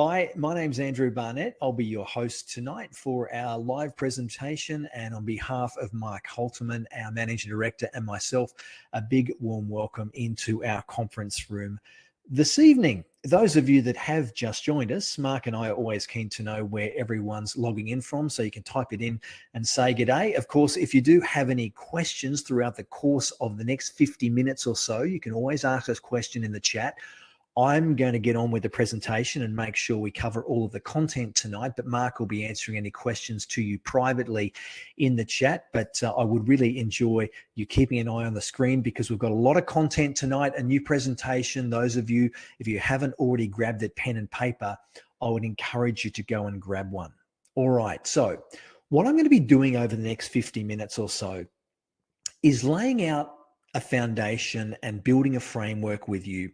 Hi, my name's Andrew Barnett. I'll be your host tonight for our live presentation. And on behalf of Mike Holterman, our Managing Director, and myself, a big warm welcome into our conference room this evening. Those of you that have just joined us, Mark and I are always keen to know where everyone's logging in from, so you can type it in and say g'day. Of course, if you do have any questions throughout the course of the next 50 minutes or so, you can always ask us a question in the chat. I'm going to get on with the presentation and make sure we cover all of the content tonight, but Mark will be answering any questions to you privately in the chat. But I would really enjoy you keeping an eye on the screen because we've got a lot of content tonight, a new presentation. Those of you, if you haven't already grabbed a pen and paper, I would encourage you to go and grab one. All right, so what I'm going to be doing over the next 50 minutes or so is laying out a foundation and building a framework with you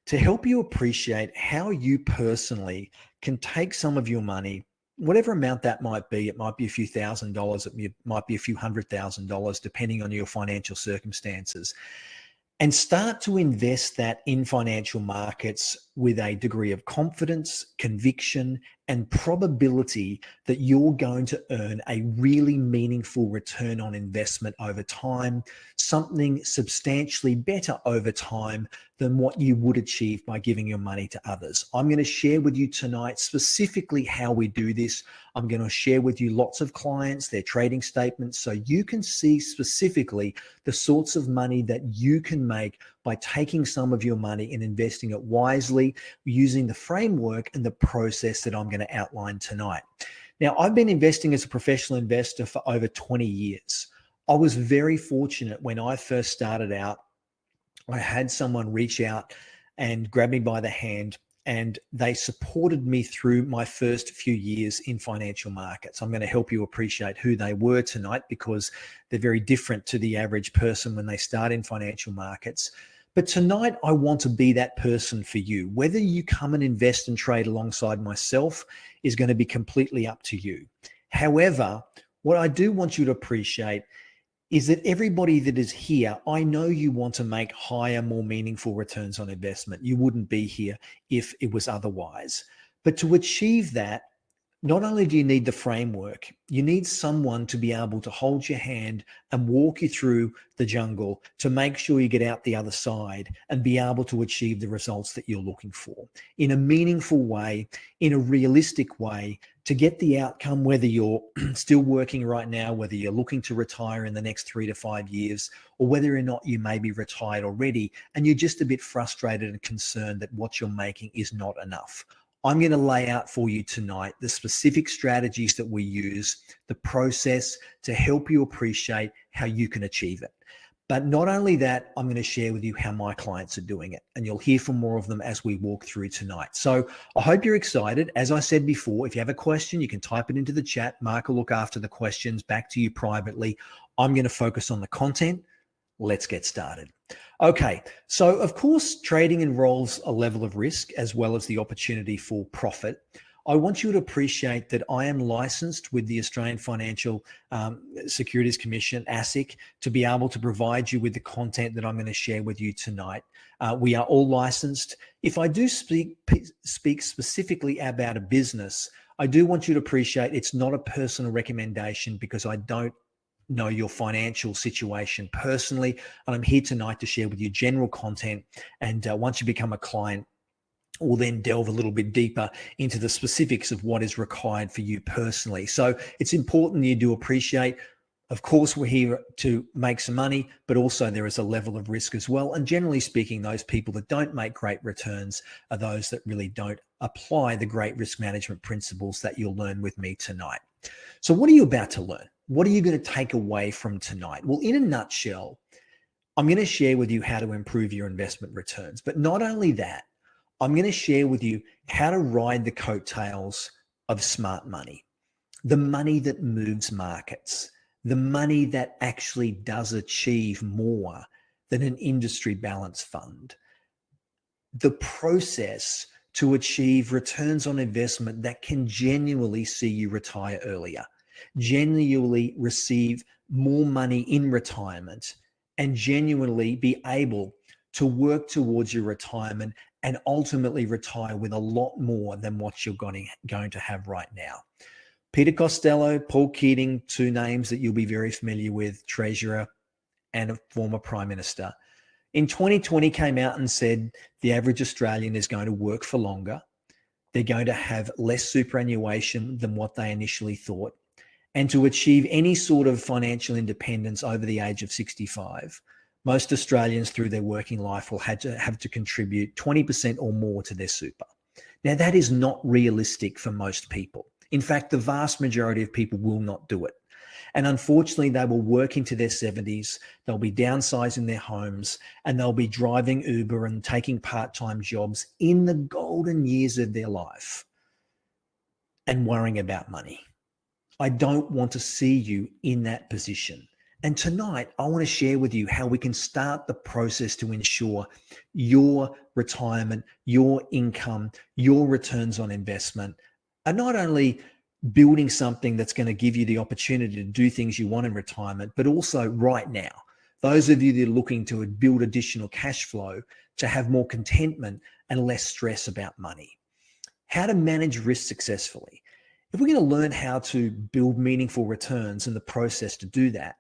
to help you appreciate how you personally can take some of your money, whatever amount that might be. It might be a few $1,000s, it might be a few $100,000, depending on your financial circumstances, and start to invest that in financial markets with a degree of confidence, conviction, and probability that you're going to earn a really meaningful return on investment over time, something substantially better over time than what you would achieve by giving your money to others. I'm going to share with you tonight specifically how we do this. I'm going to share with you lots of clients, their trading statements, so you can see specifically the sorts of money that you can make by taking some of your money and investing it wisely using the framework and the process that I'm going to outline tonight. Now, I've been investing as a professional investor for over 20 years. I was very fortunate when I first started out. I had someone reach out and grab me by the hand, and they supported me through my first few years in financial markets. I'm going to help you appreciate who they were tonight because they're very different to the average person when they start in financial markets. But tonight, I want to be that person for you. Whether you come and invest and trade alongside myself is going to be completely up to you. However, what I do want you to appreciate is that everybody that is here, I know you want to make higher, more meaningful returns on investment. You wouldn't be here if it was otherwise. But to achieve that, not only do you need the framework, you need someone to be able to hold your hand and walk you through the jungle to make sure you get out the other side and be able to achieve the results that you're looking for in a meaningful way, in a realistic way, to get the outcome, whether you're still working right now, whether you're looking to retire in the next 3 to 5 years, or whether or not you may be retired already and you're just a bit frustrated and concerned that what you're making is not enough. I'm going to lay out for you tonight the specific strategies that we use, the process to help you appreciate how you can achieve it. But not only that, I'm going to share with you how my clients are doing it, and you'll hear from more of them as we walk through tonight. So I hope you're excited. As I said before, if you have a question, you can type it into the chat. Mark will look after the questions back to you privately. I'm going to focus on the content. Let's get started. Okay, so of course, trading involves a level of risk as well as the opportunity for profit. I want you to appreciate that I am licensed with the Australian Financial Securities Commission, ASIC, to be able to provide you with the content that I'm going to share with you tonight. We are all licensed. If I do speak specifically about a business, I do want you to appreciate it's not a personal recommendation because I don't know your financial situation personally. And I'm here tonight to share with you general content. And once you become a client, we'll then delve a little bit deeper into the specifics of what is required for you personally. So it's important you do appreciate, of course, we're here to make some money, but also there is a level of risk as well. And generally speaking, those people that don't make great returns are those that really don't apply the great risk management principles that you'll learn with me tonight. So what are you about to learn? What are you going to take away from tonight? Well, in a nutshell, I'm going to share with you how to improve your investment returns. But not only that, I'm going to share with you how to ride the coattails of smart money, the money that moves markets, the money that actually does achieve more than an industry balance fund, the process to achieve returns on investment that can genuinely see you retire earlier, genuinely receive more money in retirement, and genuinely be able to work towards your retirement and ultimately retire with a lot more than what you're going to have right now. Peter Costello, Paul Keating, two names that you'll be very familiar with, treasurer and a former prime minister, in 2020 came out and said the average Australian is going to work for longer. They're going to have less superannuation than what they initially thought. And to achieve any sort of financial independence over the age of 65, most Australians through their working life will have to contribute 20% or more to their super. Now, that is not realistic for most people. In fact, the vast majority of people will not do it. And unfortunately, they will work into their 70s, they'll be downsizing their homes, and they'll be driving Uber and taking part-time jobs in the golden years of their life and worrying about money. I don't want to see you in that position. And tonight, I want to share with you how we can start the process to ensure your retirement, your income, your returns on investment are not only building something that's going to give you the opportunity to do things you want in retirement, but also right now. Those of you that are looking to build additional cash flow to have more contentment and less stress about money. How to manage risk successfully. If we're going to learn how to build meaningful returns in the process to do that,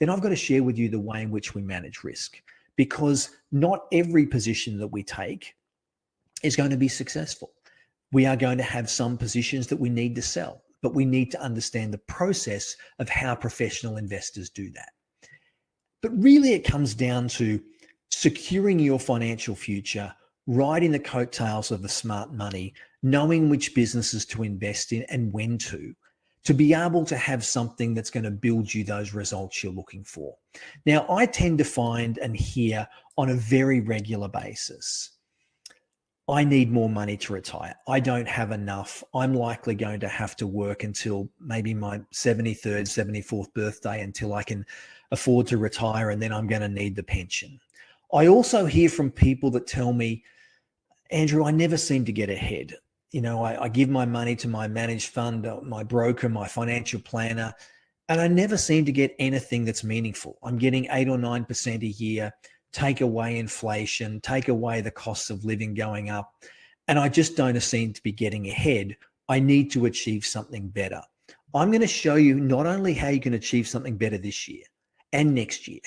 then I've got to share with you the way in which we manage risk, because not every position that we take is going to be successful. We are going to have some positions that we need to sell, but we need to understand the process of how professional investors do that. But really, it comes down to securing your financial future, riding the coattails of the smart money, knowing which businesses to invest in and when to be able to have something that's going to build you those results you're looking for. Now, I tend to find and hear on a very regular basis, I need more money to retire. I don't have enough. I'm likely going to have to work until maybe my 73rd, 74th birthday until I can afford to retire, and then I'm going to need the pension. I also hear from people that tell me, Andrew, I never seem to get ahead. You know, I give my money to my managed fund, my broker, my financial planner, and I never seem to get anything that's meaningful. I'm getting 8 or 9% a year. Take away inflation, take away the costs of living going up, and I just don't seem to be getting ahead. I need to achieve something better. I'm going to show you not only how you can achieve something better this year and next year,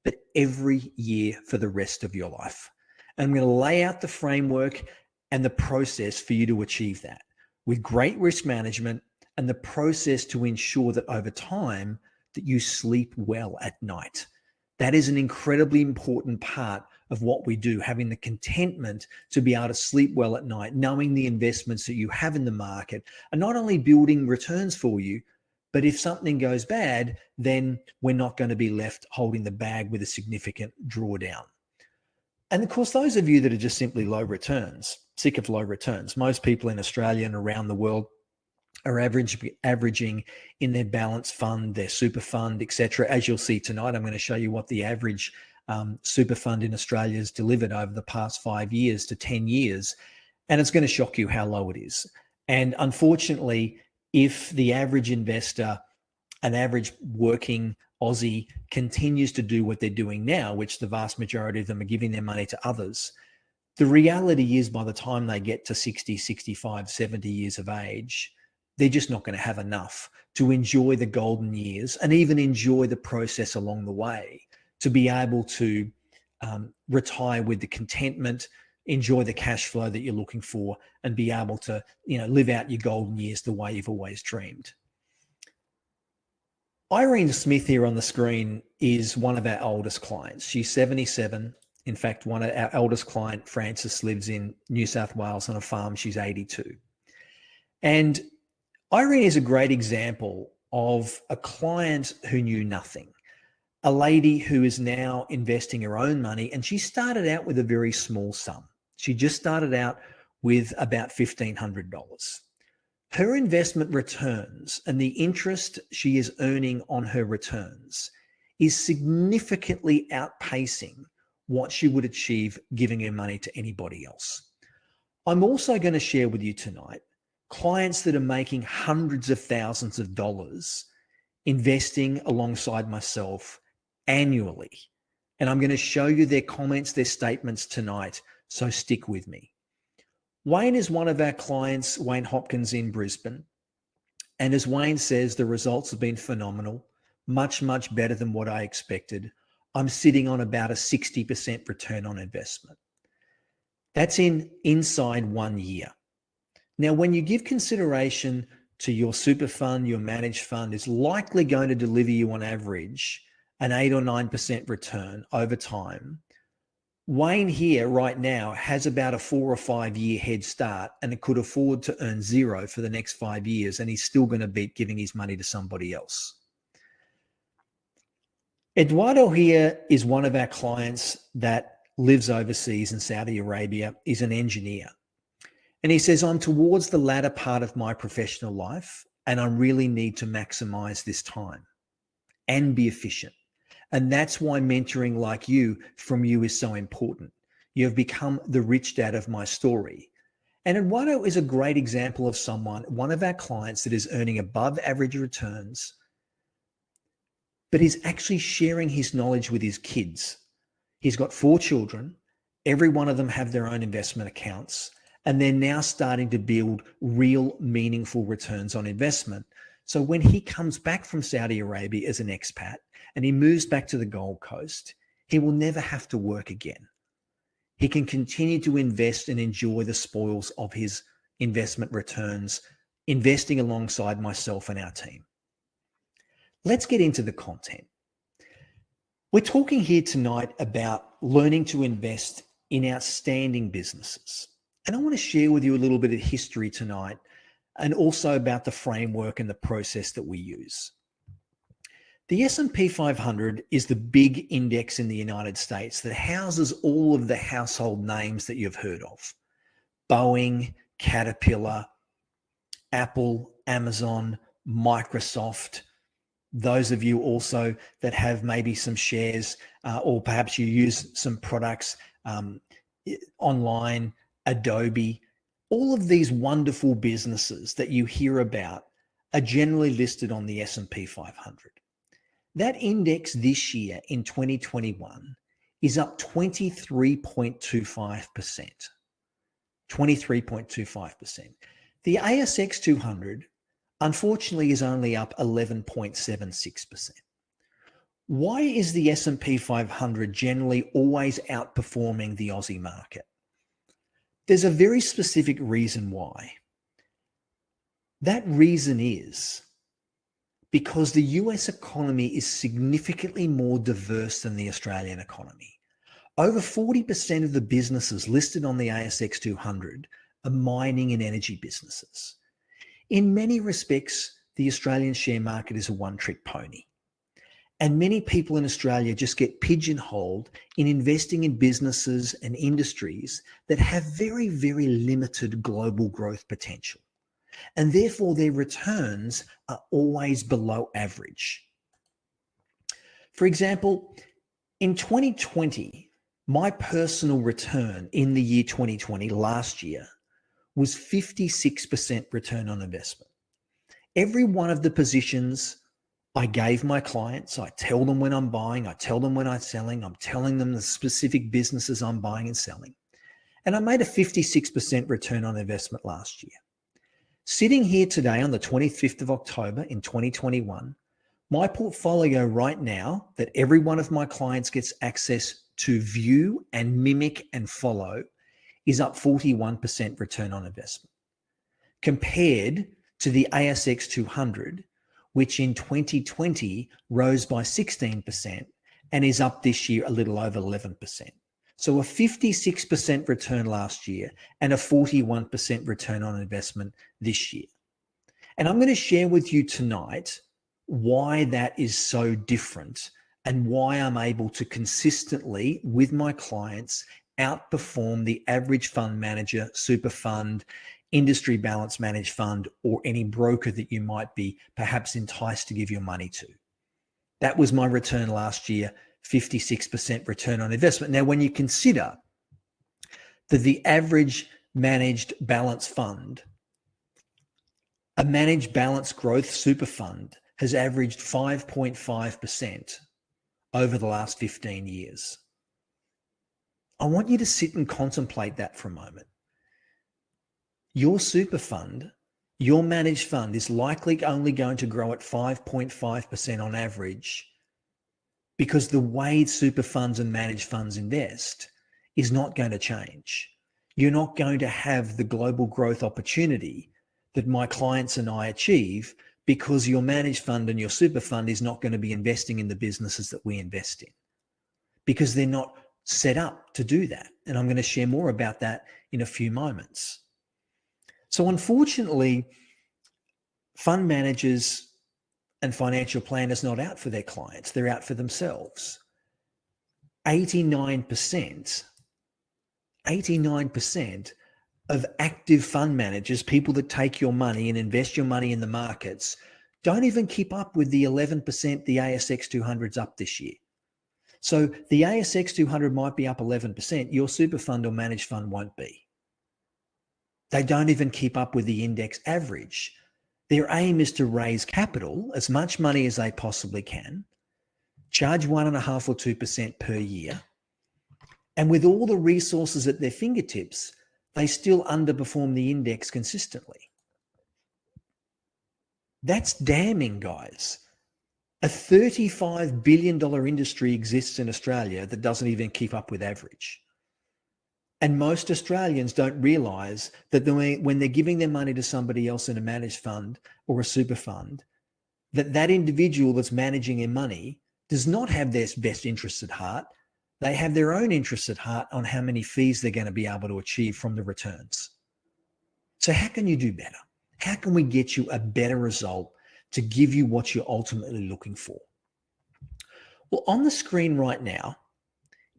but every year for the rest of your life. And I'm going to lay out the framework and the process for you to achieve that with great risk management and the process to ensure that over time that you sleep well at night. That is an incredibly important part of what we do, having the contentment to be able to sleep well at night, knowing the investments that you have in the market are not only building returns for you, but if something goes bad, then we're not going to be left holding the bag with a significant drawdown. And of course, those of you that are just simply low returns, sick of low returns, most people in Australia and around the world are averaging in their balance fund, their super fund, etc. As you'll see tonight, I'm going to show you what the average super fund in Australia has delivered over the past 5 years to 10 years. And it's going to shock you how low it is. And unfortunately, if the average investor, an average working Aussie, continues to do what they're doing now, which the vast majority of them are giving their money to others, the reality is by the time they get to 60, 65, 70 years of age, they're just not going to have enough to enjoy the golden years and even enjoy the process along the way to be able to retire with the contentment, enjoy the cash flow that you're looking for, and be able to, live out your golden years the way you've always dreamed. Irene Smith here on the screen is one of our oldest clients. She's 77. In fact, one of our oldest client, Frances, lives in New South Wales on a farm. She's 82. And Irene is a great example of a client who knew nothing, a lady who is now investing her own money, and she started out with a very small sum. She just started out with about $1,500. Her investment returns and the interest she is earning on her returns is significantly outpacing what she would achieve giving her money to anybody else. I'm also going to share with you tonight clients that are making hundreds of thousands of dollars investing alongside myself annually. And I'm going to show you their comments, their statements tonight. So stick with me. Wayne is one of our clients, Wayne Hopkins in Brisbane. And as Wayne says, the results have been phenomenal, much, much better than what I expected. I'm sitting on about a 60% return on investment. That's inside 1 year. Now, when you give consideration to your super fund, your managed fund is likely going to deliver you on average an 8 or 9% return over time. Wayne here right now has about a 4 or 5 year head start and it could afford to earn zero for the next 5 years, and he's still going to be giving his money to somebody else. Eduardo here is one of our clients that lives overseas in Saudi Arabia, is an engineer. And he says, I'm towards the latter part of my professional life and I really need to maximize this time and be efficient. And that's why mentoring like you from you is so important. You have become the rich dad of my story. And Eduardo is a great example of someone, one of our clients that is earning above average returns, but he's actually sharing his knowledge with his kids. He's got 4 children. Every one of them have their own investment accounts, and they're now starting to build real meaningful returns on investment. So when he comes back from Saudi Arabia as an expat and he moves back to the Gold Coast, he will never have to work again. He can continue to invest and enjoy the spoils of his investment returns, investing alongside myself and our team. Let's get into the content. We're talking here tonight about learning to invest in outstanding businesses. And I want to share with you a little bit of history tonight and also about the framework and the process that we use. The S&P 500 is the big index in the United States that houses all of the household names that you've heard of. Boeing, Caterpillar, Apple, Amazon, Microsoft. Those of you also that have maybe some shares or perhaps you use some products online, Adobe, all of these wonderful businesses that you hear about are generally listed on the S&P 500. That index this year in 2021 is up 23.25%. 23.25%. The ASX 200 unfortunately is only up 11.76%. Why is the S&P 500 generally always outperforming the Aussie market? There's a very specific reason why. That reason is because the US economy is significantly more diverse than the Australian economy. Over 40% of the businesses listed on the ASX 200 are mining and energy businesses. In many respects, the Australian share market is a one-trick pony. And many people in Australia just get pigeonholed in investing in businesses and industries that have very, very limited global growth potential. And therefore, their returns are always below average. For example, in 2020, my personal return in the year 2020, last year, was 56% return on investment. Every one of the positions I gave my clients, I tell them when I'm buying, I tell them when I'm selling, I'm telling them the specific businesses I'm buying and selling. And I made a 56% return on investment last year. Sitting here today on the 25th of October in 2021, my portfolio right now that every one of my clients gets access to view and mimic and follow is up 41% return on investment compared to the ASX 200, which in 2020 rose by 16% and is up this year a little over 11%. So a 56% return last year and a 41% return on investment this year. And I'm going to share with you tonight why that is so different and why I'm able to consistently, with my clients, outperform the average fund manager, super fund, industry balance managed fund, or any broker that you might be perhaps enticed to give your money to. That was my return last year, 56% return on investment. Now, when you consider that the average managed balance fund, a managed balance growth super fund, has averaged 5.5% over the last 15 years. I want you to sit and contemplate that for a moment. Your super fund, your managed fund is likely only going to grow at 5.5% on average, because the way super funds and managed funds invest is not going to change. You're not going to have the global growth opportunity that my clients and I achieve, because your managed fund and your super fund is not going to be investing in the businesses that we invest in, because they're not set up to do that. And I'm going to share more about that in a few moments. So unfortunately, fund managers and financial planners are not out for their clients. They're out for themselves. 89% of active fund managers, people that take your money and invest your money in the markets, don't even keep up with the 11% the ASX 200's up this year. So the ASX 200 might be up 11%. Your super fund or managed fund won't be. They don't even keep up with the index average. Their aim is to raise capital, as much money as they possibly can, charge 1.5 or 2% per year. And with all the resources at their fingertips, they still underperform the index consistently. That's damning, guys. A $35 billion industry exists in Australia that doesn't even keep up with average. And most Australians don't realise that when they're giving their money to somebody else in a managed fund or a super fund, that individual that's managing their money does not have their best interests at heart. They have their own interests at heart on how many fees they're going to be able to achieve from the returns. So how can you do better? How can we get you a better result to give you what you're ultimately looking for? Well, on the screen right now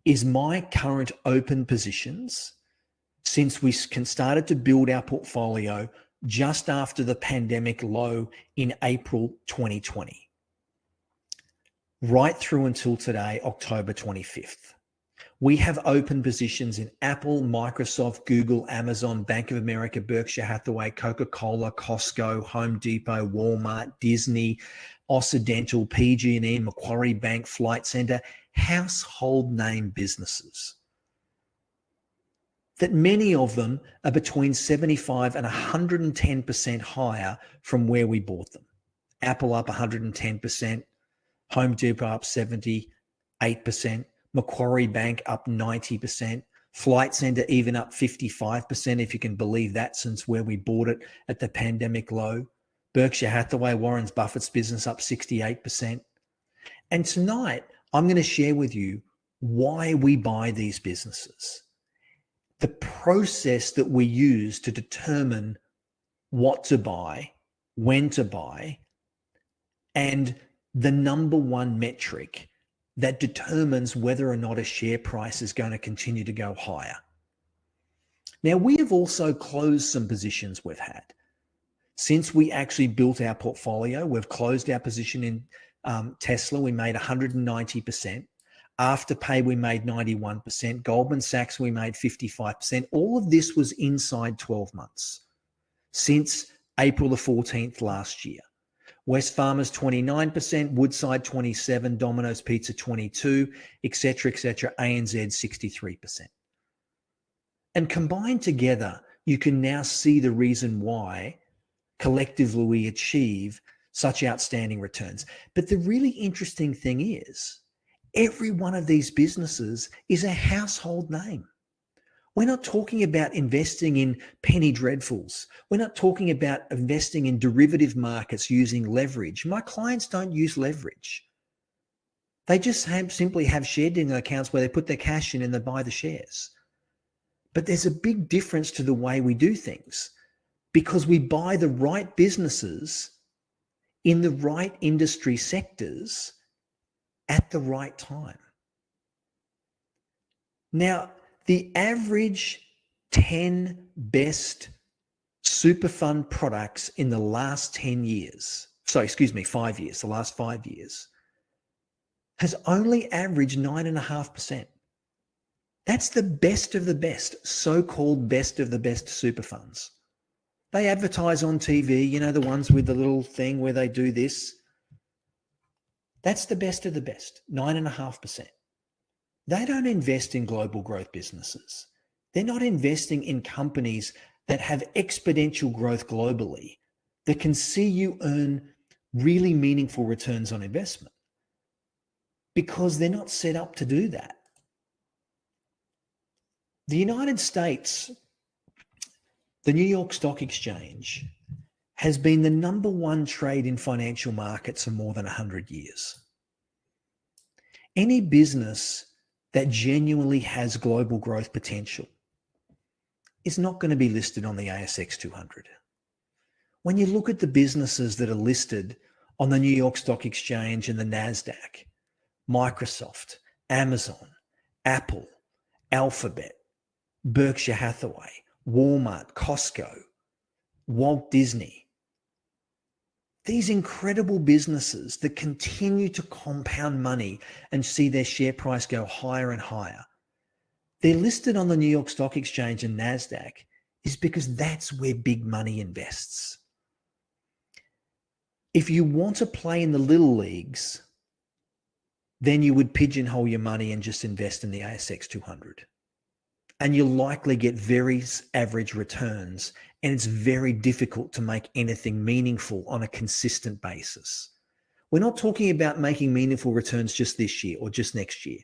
is my current open positions since we started to build our portfolio just after the pandemic low in April 2020, right through until today, October 25th. We have open positions in Apple, Microsoft, Google, Amazon, Bank of America, Berkshire Hathaway, Coca-Cola, Costco, Home Depot, Walmart, Disney, Occidental, PG&E, Macquarie Bank, Flight Centre, household name businesses. That many of them are between 75 and 110% higher from where we bought them. Apple up 110%, Home Depot up 78%, Macquarie Bank up 90%, Flight Centre even up 55%, if you can believe that, since where we bought it at the pandemic low. Berkshire Hathaway, Warren Buffett's business, up 68%. And tonight, I'm going to share with you why we buy these businesses, the process that we use to determine what to buy, when to buy, and the number one metric that determines whether or not a share price is going to continue to go higher. Now, we have also closed some positions we've had. Since we actually built our portfolio, we've closed our position in Tesla. We made 190%. Afterpay, we made 91%. Goldman Sachs, we made 55%. All of this was inside 12 months since April the 14th last year. Wesfarmers 29%, Woodside 27%, Domino's Pizza 22%, etc., ANZ 63%. And combined together, you can now see the reason why collectively we achieve such outstanding returns. But the really interesting thing is, every one of these businesses is a household name. We're not talking about investing in penny dreadfuls. We're not talking about investing in derivative markets using leverage. My clients don't use leverage. They just simply have share dealing accounts where they put their cash in and they buy the shares. But there's a big difference to the way we do things, because we buy the right businesses in the right industry sectors at the right time. Now, the average 10 best super fund products in the last 5 years, the last 5 years, has only averaged 9.5%. That's the best of the best, so-called best of the best super funds. They advertise on TV, you know, the ones with the little thing where they do this. That's the best of the best, 9.5%. They don't invest in global growth businesses. They're not investing in companies that have exponential growth globally that can see you earn really meaningful returns on investment because they're not set up to do that. The United States, the New York Stock Exchange, has been the number one trade in financial markets for more than 100 years. Any business that genuinely has global growth potential is not going to be listed on the ASX 200. When you look at the businesses that are listed on the New York Stock Exchange and the NASDAQ, Microsoft, Amazon, Apple, Alphabet, Berkshire Hathaway, Walmart, Costco, Walt Disney, these incredible businesses that continue to compound money and see their share price go higher and higher, they're listed on the New York Stock Exchange and NASDAQ is because that's where big money invests. If you want to play in the little leagues, then you would pigeonhole your money and just invest in the ASX 200. And you'll likely get very average returns, and it's very difficult to make anything meaningful on a consistent basis. We're not talking about making meaningful returns just this year or just next year.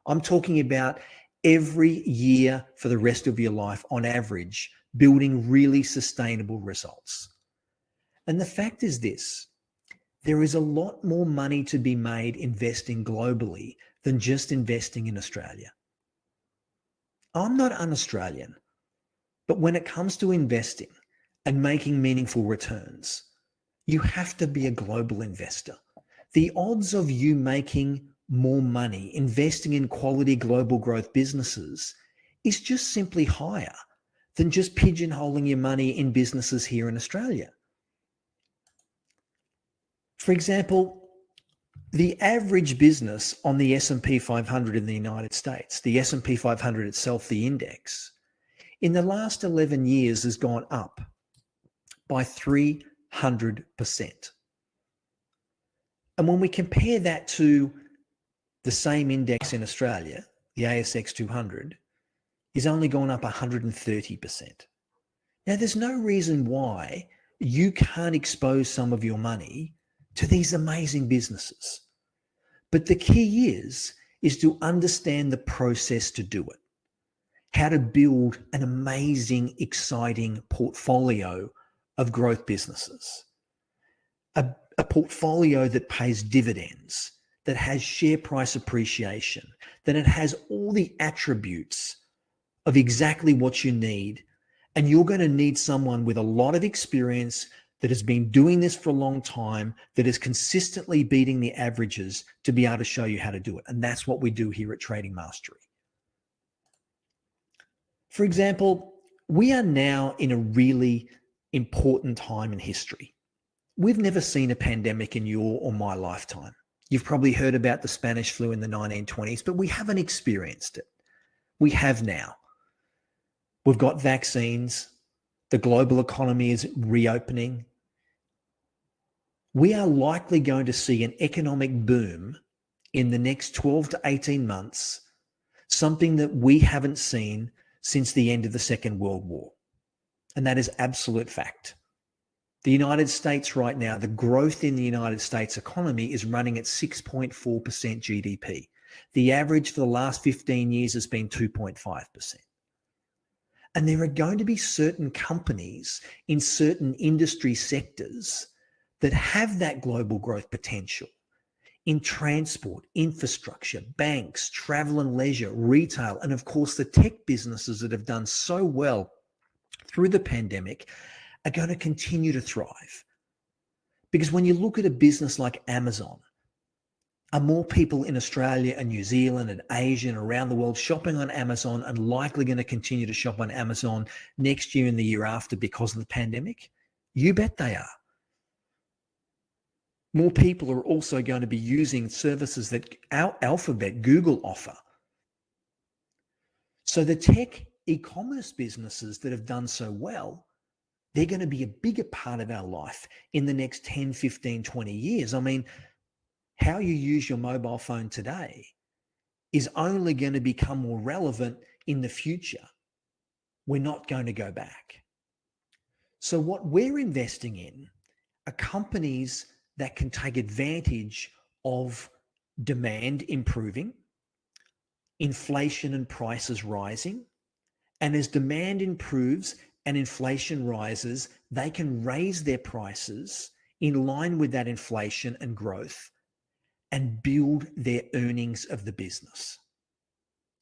I'm talking about every year for the rest of your life, on average, building really sustainable results. And the fact is this: there is a lot more money to be made investing globally than just investing in Australia. I'm not un-Australian, but when it comes to investing and making meaningful returns, you have to be a global investor. The odds of you making more money investing in quality global growth businesses is just simply higher than just pigeonholing your money in businesses here in Australia. For example, the average business on the S&P 500 in the United States, the S&P 500 itself, the index, in the last 11 years has gone up by 300%. And when we compare that to the same index in Australia, the ASX 200, is only gone up 130%. Now, there's no reason why you can't expose some of your money to these amazing businesses. But the key is to understand the process to do it, how to build an amazing, exciting portfolio of growth businesses, a portfolio that pays dividends, that has share price appreciation, that it has all the attributes of exactly what you need. And you're going to need someone with a lot of experience that has been doing this for a long time, that is consistently beating the averages to be able to show you how to do it. And that's what we do here at Trading Mastery. For example, we are now in a really important time in history. We've never seen a pandemic in your or my lifetime. You've probably heard about the Spanish flu in the 1920s, but we haven't experienced it. We have now. We've got vaccines. The global economy is reopening. We are likely going to see an economic boom in the next 12 to 18 months, something that we haven't seen since the end of the Second World War. And that is absolute fact. The United States right now, the growth in the United States economy is running at 6.4% GDP. The average for the last 15 years has been 2.5%. And there are going to be certain companies in certain industry sectors that have that global growth potential in transport, infrastructure, banks, travel and leisure, retail, and of course the tech businesses that have done so well through the pandemic are going to continue to thrive. Because when you look at a business like Amazon, are more people in Australia and New Zealand and Asia and around the world shopping on Amazon and likely going to continue to shop on Amazon next year and the year after because of the pandemic? You bet they are. More people are also going to be using services that Alphabet, Google offer. So the tech e-commerce businesses that have done so well, they're going to be a bigger part of our life in the next 10, 15, 20 years. I mean, how you use your mobile phone today is only going to become more relevant in the future. We're not going to go back. So what we're investing in are companies that can take advantage of demand improving, inflation and prices rising. And as demand improves and inflation rises, they can raise their prices in line with that inflation and growth and build their earnings of the business.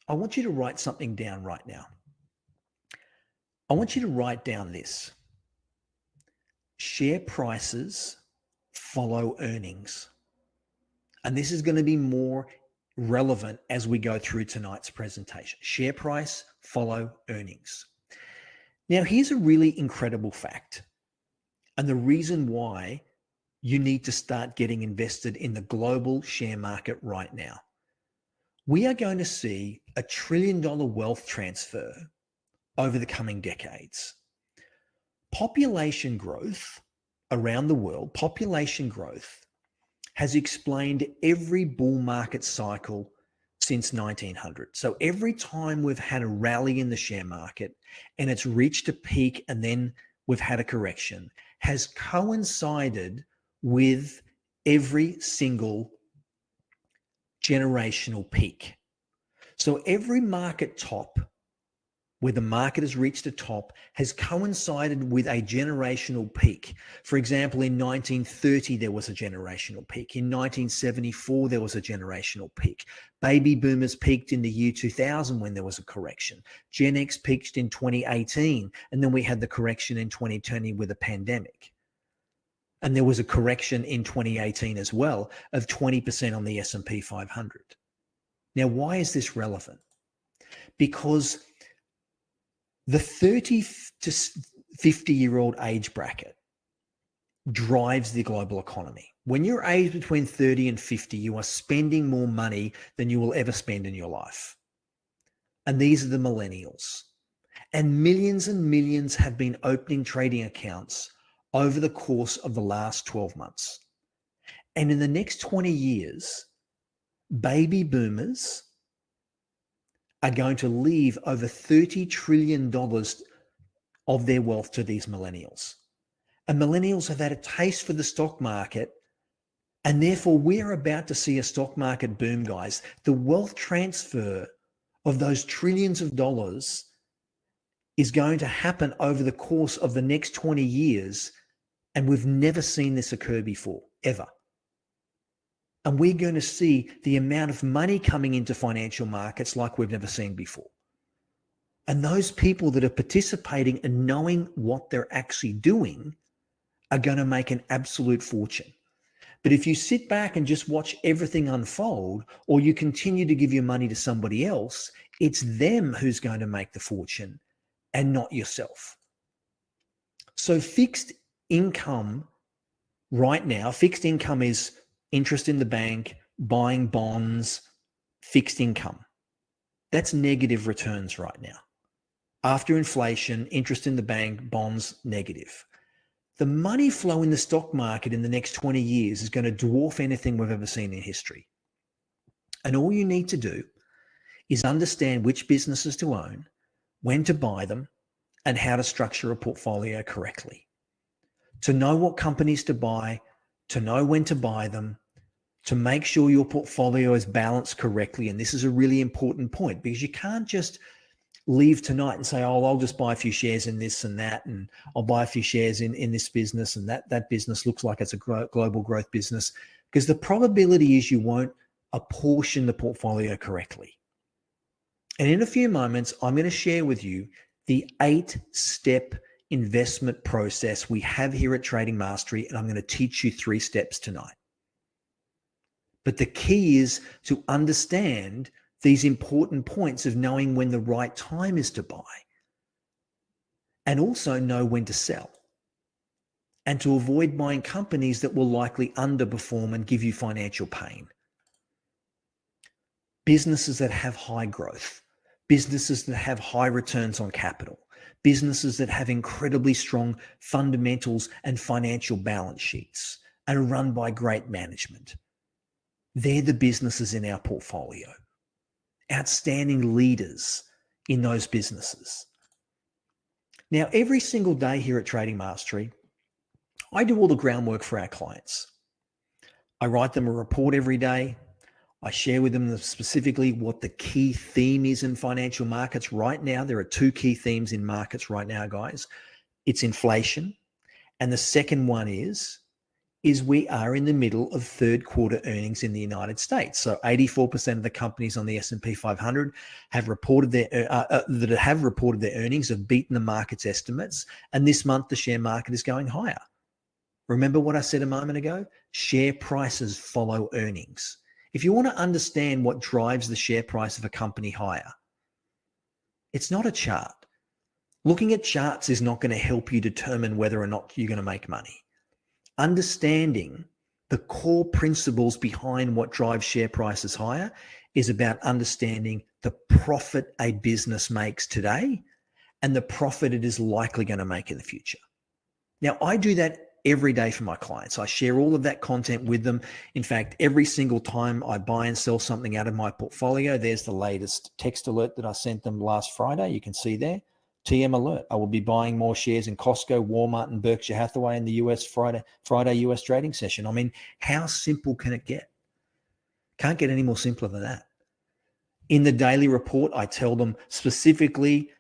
I want you to write something down right now. I want you to write down this. Share prices follow earnings. And this is going to be more relevant as we go through tonight's presentation. Share price follow earnings. Now, here's a really incredible fact, and the reason why you need to start getting invested in the global share market right now. We are going to see $1 trillion wealth transfer over the coming decades. Population growth around the world, population growth has explained every bull market cycle since 1900. So every time we've had a rally in the share market and it's reached a peak and then we've had a correction, has coincided with every single generational peak. So every market top where the market has reached a top has coincided with a generational peak. For example, in 1930, there was a generational peak. In 1974, there was a generational peak. Baby boomers peaked in the year 2000 when there was a correction. Gen X peaked in 2018, and then we had the correction in 2020 with a pandemic. And there was a correction in 2018 as well of 20% on the S&P 500. Now, why is this relevant? Because the 30 to 50-year-old age bracket drives the global economy. When you're aged between 30 and 50, you are spending more money than you will ever spend in your life. And these are the millennials. And millions have been opening trading accounts over the course of the last 12 months. And in the next 20 years, baby boomers are going to leave over $30 trillion of their wealth to these millennials. And millennials have had a taste for the stock market, and therefore we're about to see a stock market boom, guys. The wealth transfer of those trillions of dollars is going to happen over the course of the next 20 years, and we've never seen this occur before, ever. And we're going to see the amount of money coming into financial markets like we've never seen before. And those people that are participating and knowing what they're actually doing are going to make an absolute fortune. But if you sit back and just watch everything unfold, or you continue to give your money to somebody else, it's them who's going to make the fortune and not yourself. So fixed income right now, fixed income is interest in the bank, buying bonds, fixed income. That's negative returns right now. After inflation, interest in the bank, bonds, negative. The money flow in the stock market in the next 20 years is going to dwarf anything we've ever seen in history. And all you need to do is understand which businesses to own, when to buy them, and how to structure a portfolio correctly. To know what companies to buy, to know when to buy them, to make sure your portfolio is balanced correctly. And this is a really important point, because you can't just leave tonight and say, oh, I'll just buy a few shares in this and that, and I'll buy a few shares in this business, and that business looks like it's a global growth business, because the probability is you won't apportion the portfolio correctly. And in a few moments, I'm going to share with you the 8-step investment process we have here at Trading Mastery, and I'm going to teach you 3 steps tonight. But the key is to understand these important points of knowing when the right time is to buy, and also know when to sell, and to avoid buying companies that will likely underperform and give you financial pain. Businesses that have high growth, businesses that have high returns on capital, businesses that have incredibly strong fundamentals and financial balance sheets and are run by great management. They're the businesses in our portfolio. Outstanding leaders in those businesses. Now, every single day here at Trading Mastery, I do all the groundwork for our clients. I write them a report every day. I share with them specifically what the key theme is in financial markets right now. There are two key themes in markets right now, guys. It's inflation. And the second one is we are in the middle of third quarter earnings in the United States. So 84% of the companies on the S&P 500 have reported their earnings, have beaten the market's estimates. And this month, the share market is going higher. Remember what I said a moment ago? Share prices follow earnings. If you want to understand what drives the share price of a company higher, it's not a chart. Looking at charts is not going to help you determine whether or not you're going to make money. Understanding the core principles behind what drives share prices higher is about understanding the profit a business makes today and the profit it is likely going to make in the future. Now, I do that every day for my clients. I share all of that content with them. In fact, every single time I buy and sell something out of my portfolio, there's the latest text alert that I sent them last Friday. You can see there, TM alert. I will be buying more shares in Costco, Walmart, and Berkshire Hathaway in the US Friday US trading session. I mean, how simple can it get? Can't get any more simpler than that. In the daily report, I tell them specifically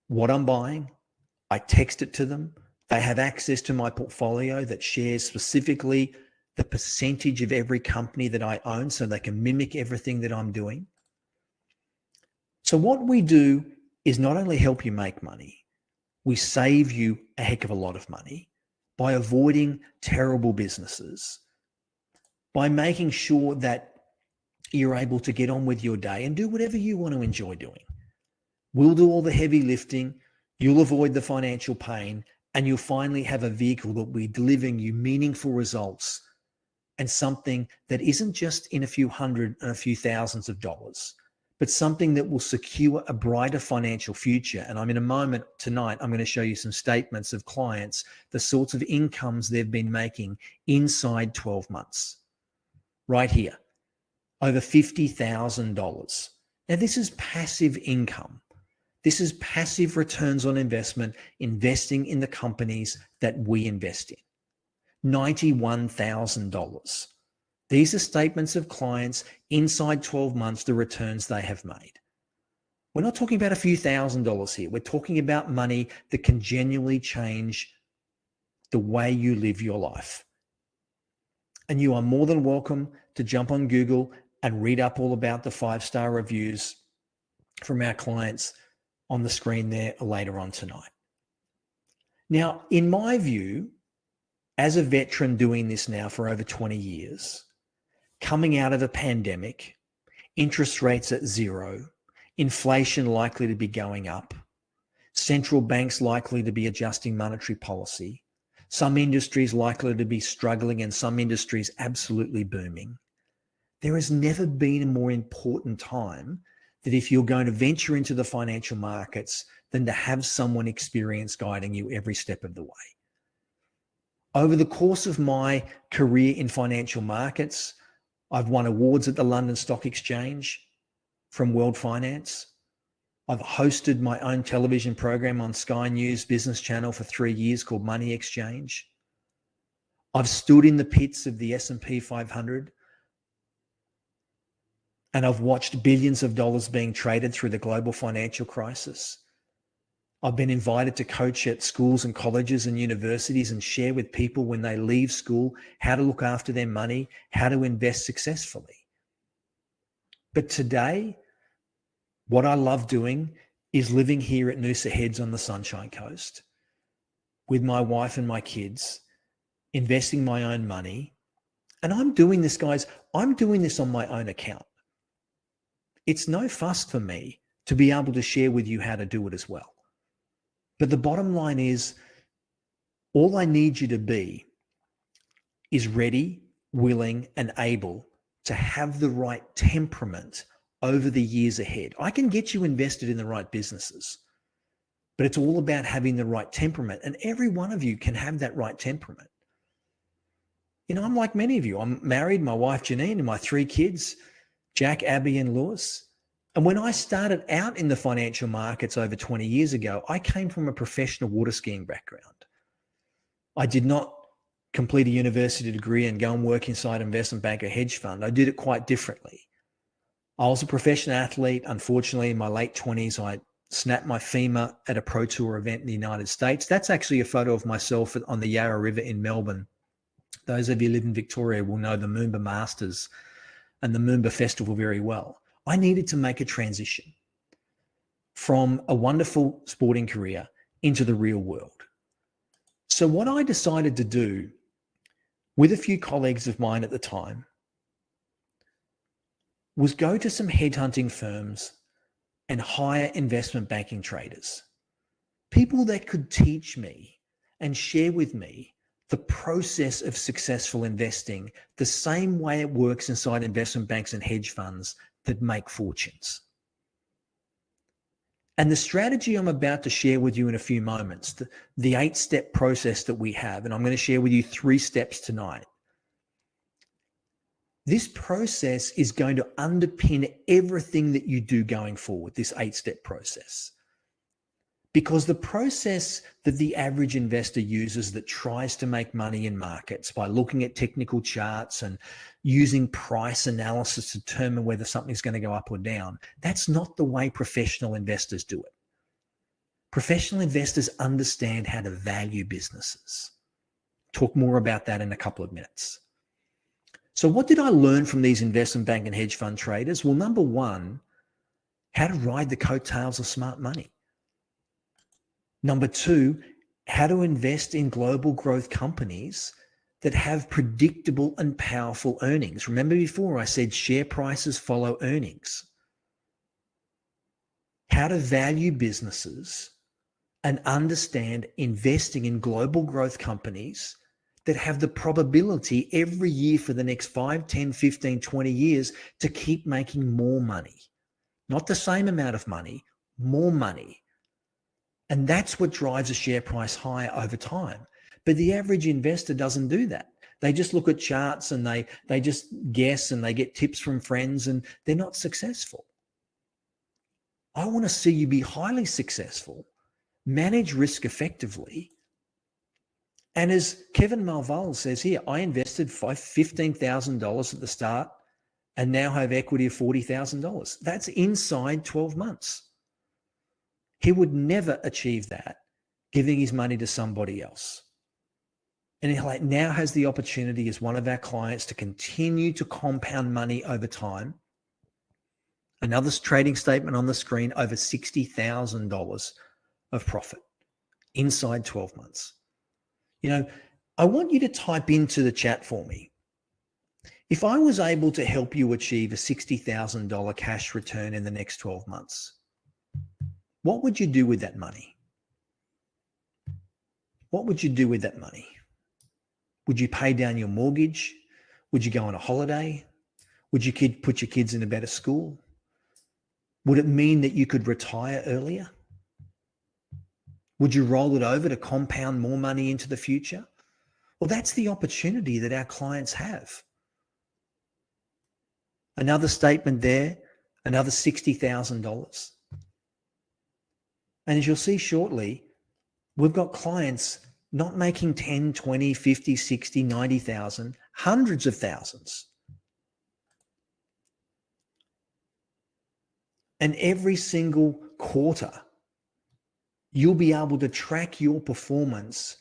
what I'm buying. I text it to them. They have access to my portfolio that shares specifically the percentage of every company that I own so they can mimic everything that I'm doing. So what we do is not only help you make money, we save you a heck of a lot of money by avoiding terrible businesses, by making sure that you're able to get on with your day and do whatever you want to enjoy doing. We'll do all the heavy lifting. You'll avoid the financial pain, and you'll finally have a vehicle that will be delivering you meaningful results and something that isn't just in a few hundred and a few thousands of dollars, but something that will secure a brighter financial future. And I'm in a moment tonight, I'm going to show you some statements of clients, the sorts of incomes they've been making inside 12 months. Right here, over $50,000. Now, this is passive income. This is passive returns on investment, investing in the companies that we invest in. $91,000. These are statements of clients inside 12 months, the returns they have made. We're not talking about a few $1,000s here. We're talking about money that can genuinely change the way you live your life. And you are more than welcome to jump on Google and read up all about the 5-star reviews from our clients on the screen there later on tonight. Now, in my view, as a veteran doing this now for over 20 years, coming out of a pandemic, interest rates at zero, inflation likely to be going up, central banks likely to be adjusting monetary policy, some industries likely to be struggling and some industries absolutely booming, there has never been a more important time that if you're going to venture into the financial markets than to have someone experienced guiding you every step of the way. Over the course of my career in financial markets, I've won awards at the London Stock Exchange from World Finance. I've hosted my own television program on Sky News Business Channel for 3 years called Money Exchange. I've stood in the pits of the S&P 500 and I've watched billions of dollars being traded through the global financial crisis. I've been invited to coach at schools and colleges and universities and share with people when they leave school how to look after their money, how to invest successfully. But today, what I love doing is living here at Noosa Heads on the Sunshine Coast with my wife and my kids, investing my own money. And I'm doing this, guys, I'm doing this on my own account. It's no fuss for me to be able to share with you how to do it as well. But the bottom line is, all I need you to be is ready, willing, and able to have the right temperament over the years ahead. I can get you invested in the right businesses, but it's all about having the right temperament. And every one of you can have that right temperament. You know, I'm like many of you. I'm married, my wife Janine, and my 3 kids, Jack, Abby, and Lewis. And when I started out in the financial markets over 20 years ago, I came from a professional water skiing background. I did not complete a university degree and go and work inside an investment bank or hedge fund. I did it quite differently. I was a professional athlete. Unfortunately, in my late 20s, I snapped my femur at a Pro Tour event in the United States. That's actually a photo of myself on the Yarra River in Melbourne. Those of you who live in Victoria will know the Moomba Masters and the Moomba Festival very well. I needed to make a transition from a wonderful sporting career into the real world. So what I decided to do with a few colleagues of mine at the time was go to some headhunting firms and hire investment banking traders, people that could teach me and share with me the process of successful investing the same way it works inside investment banks and hedge funds that make fortunes. And the strategy I'm about to share with you in a few moments, the 8-step process that we have, and I'm going to share with you 3 steps tonight. This process is going to underpin everything that you do going forward, this 8-step process. Because the process that the average investor uses that tries to make money in markets by looking at technical charts and using price analysis to determine whether something's going to go up or down, that's not the way professional investors do it. Professional investors understand how to value businesses. Talk more about that in a couple of minutes. So what did I learn from these investment bank and hedge fund traders? Well, number one, how to ride the coattails of smart money. Number two, how to invest in global growth companies that have predictable and powerful earnings. Remember before I said share prices follow earnings. How to value businesses and understand investing in global growth companies that have the probability every year for the next 5, 10, 15, 20 years to keep making more money. Not the same amount of money, more money. And that's what drives a share price higher over time. But the average investor doesn't do that. They just look at charts and they just guess and they get tips from friends and they're not successful. I want to see you be highly successful, manage risk effectively. And as Kevin Malval says here, I invested $15,000 at the start and now have equity of $40,000. That's inside 12 months. He would never achieve that giving his money to somebody else. And he now has the opportunity as one of our clients to continue to compound money over time. Another trading statement on the screen, over $60,000 of profit inside 12 months. You know, I want you to type into the chat for me. If I was able to help you achieve a $60,000 cash return in the next 12 months, what would you do with that money? What would you do with that money? Would you pay down your mortgage? Would you go on a holiday? Would you put your kids in a better school? Would it mean that you could retire earlier? Would you roll it over to compound more money into the future? Well, that's the opportunity that our clients have. Another statement there, another $60,000. And as you'll see shortly, we've got clients not making 10, 20, 50, 60, 90,000, hundreds of thousands. And every single quarter, you'll be able to track your performance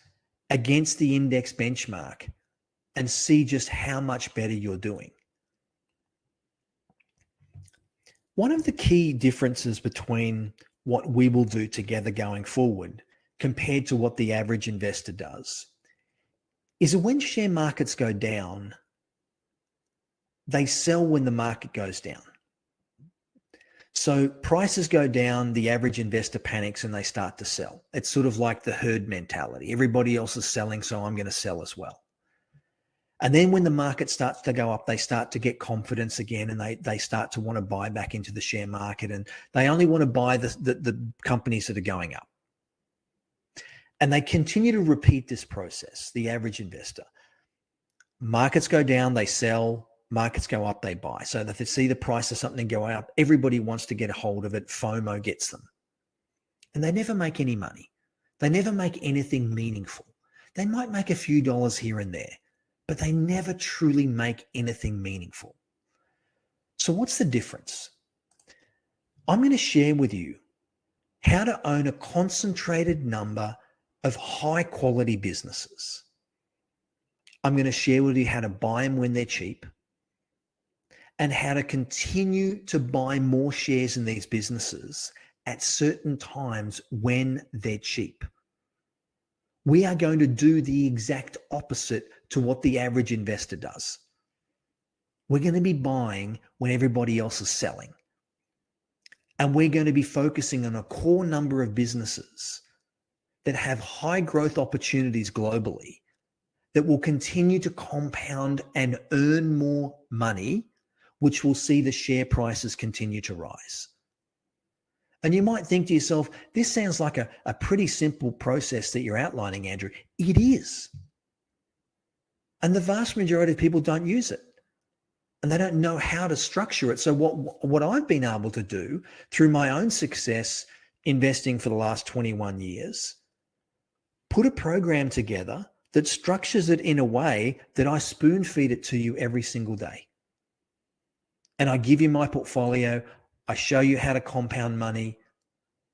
against the index benchmark and see just how much better you're doing. One of the key differences between what we will do together going forward compared to what the average investor does is that when share markets go down, they sell when the market goes down. So prices go down, the average investor panics and they start to sell. It's sort of like the herd mentality. Everybody else is selling, so I'm going to sell as well. And then when the market starts to go up, they start to get confidence again and they start to want to buy back into the share market, and they only want to buy the companies that are going up. And they continue to repeat this process, the average investor. Markets go down, they sell. Markets go up, they buy. So that if they see the price of something go up, everybody wants to get a hold of it. FOMO gets them. And they never make any money. They never make anything meaningful. They might make a few dollars here and there, but they never truly make anything meaningful. So what's the difference? I'm going to share with you how to own a concentrated number of high quality businesses. I'm going to share with you how to buy them when they're cheap and how to continue to buy more shares in these businesses at certain times when they're cheap. We are going to do the exact opposite to what the average investor does. We're going to be buying when everybody else is selling. And we're going to be focusing on a core number of businesses that have high growth opportunities globally that will continue to compound and earn more money, which will see the share prices continue to rise. And you might think to yourself, this sounds like a pretty simple process that you're outlining, Andrew. It is. And the vast majority of people don't use it. And they don't know how to structure it. So what I've been able to do through my own success investing for the last 21 years, put a program together that structures it in a way that I spoon feed it to you every single day. And I give you my portfolio. I show you how to compound money.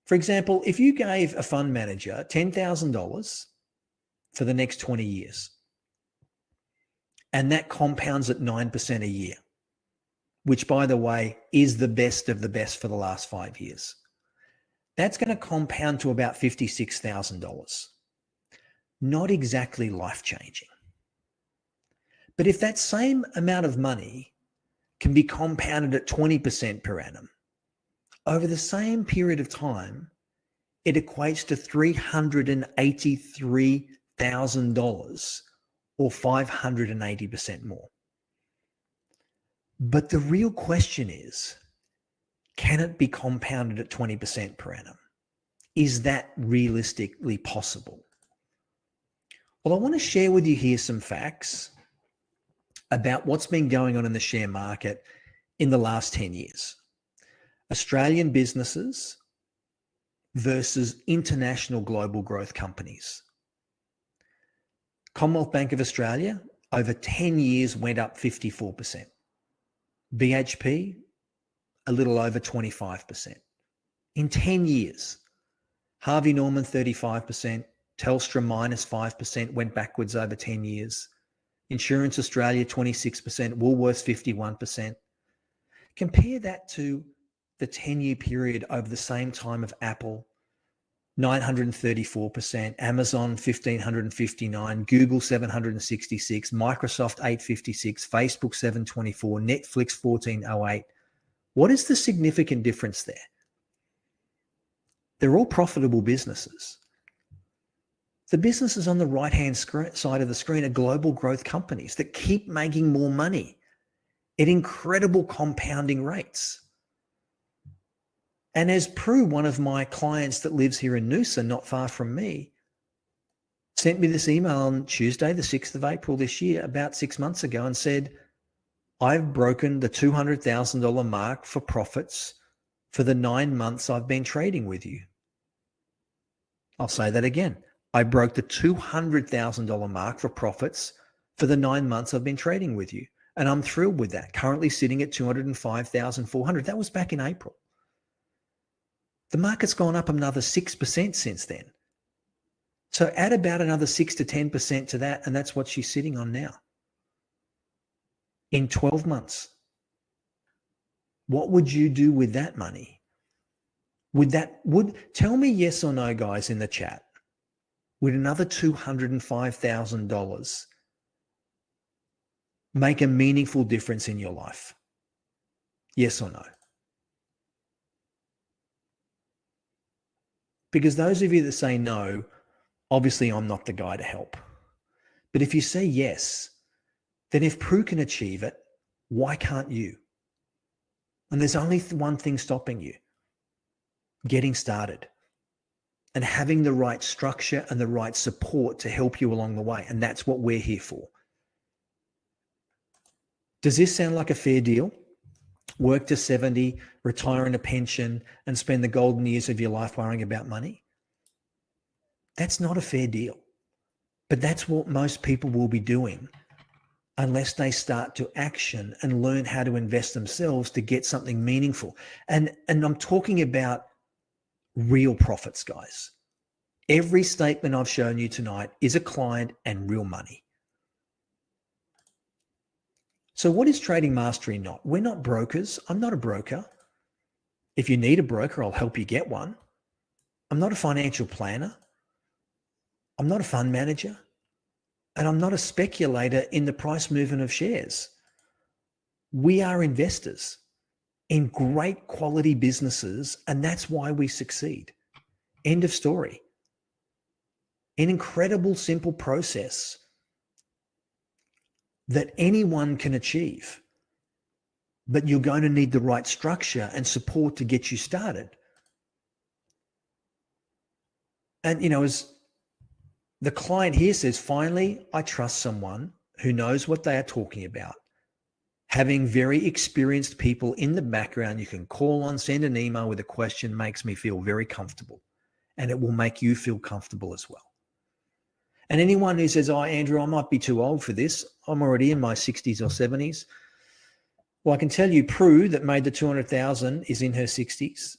For example, if you gave a fund manager $10,000 for the next 20 years, and that compounds at 9% a year, which, by the way, is the best of the best for the last 5 years, that's going to compound to about $56,000. Not exactly life-changing. But if that same amount of money can be compounded at 20% per annum, over the same period of time, it equates to $383,000 or 580% more. But the real question is, can it be compounded at 20% per annum? Is that realistically possible? Well, I want to share with you here some facts about what's been going on in the share market in the last 10 years. Australian businesses versus international global growth companies. Commonwealth Bank of Australia, over 10 years, went up 54%. BHP, a little over 25%. In 10 years, Harvey Norman, 35%. Telstra, minus 5%, went backwards over 10 years. Insurance Australia, 26%. Woolworths, 51%. Compare that to the 10-year period over the same time of Apple, 934%, Amazon 1,559, Google 766, Microsoft 856, Facebook 724, Netflix 1408. What is the significant difference there? They're all profitable businesses. The businesses on the right-hand side of the screen are global growth companies that keep making more money at incredible compounding rates. And as Prue, one of my clients that lives here in Noosa, not far from me, sent me this email on Tuesday, the 6th of April this year, about 6 months ago, and said, I've broken the $200,000 mark for profits for the 9 months I've been trading with you. I'll say that again. I broke the $200,000 mark for profits for the 9 months I've been trading with you. And I'm thrilled with that. Currently sitting at $205,400. That was back in April. The market's gone up another 6% since then. So add about another 6 to 10% to that, and that's what she's sitting on now. In 12 months. What would you do with that money? Tell me yes or no, guys, in the chat. Would another $205,000 make a meaningful difference in your life? Yes or no? Because those of you that say no, obviously I'm not the guy to help. But if you say yes, then if Prue can achieve it, why can't you? And there's only one thing stopping you: getting started and having the right structure and the right support to help you along the way. And that's what we're here for. Does this sound like a fair deal? Work to 70, retire in a pension, and spend the golden years of your life worrying about money? That's not a fair deal. But that's what most people will be doing unless they start to action and learn how to invest themselves to get something meaningful. And I'm talking about real profits, guys. Every statement I've shown you tonight is a client and real money. So what is Trading Mastery not? We're not brokers. I'm not a broker. If you need a broker, I'll help you get one. I'm not a financial planner. I'm not a fund manager. And I'm not a speculator in the price movement of shares. We are investors in great quality businesses, and that's why we succeed. End of story. An incredible, simple process that anyone can achieve. But you're going to need the right structure and support to get you started. And, as the client here says, finally, I trust someone who knows what they are talking about. Having very experienced people in the background you can call on, send an email with a question makes me feel very comfortable. And it will make you feel comfortable as well. And anyone who says, oh, Andrew, I might be too old for this. I'm already in my 60s or 70s. Well, I can tell you Prue that made the 200,000 is in her 60s.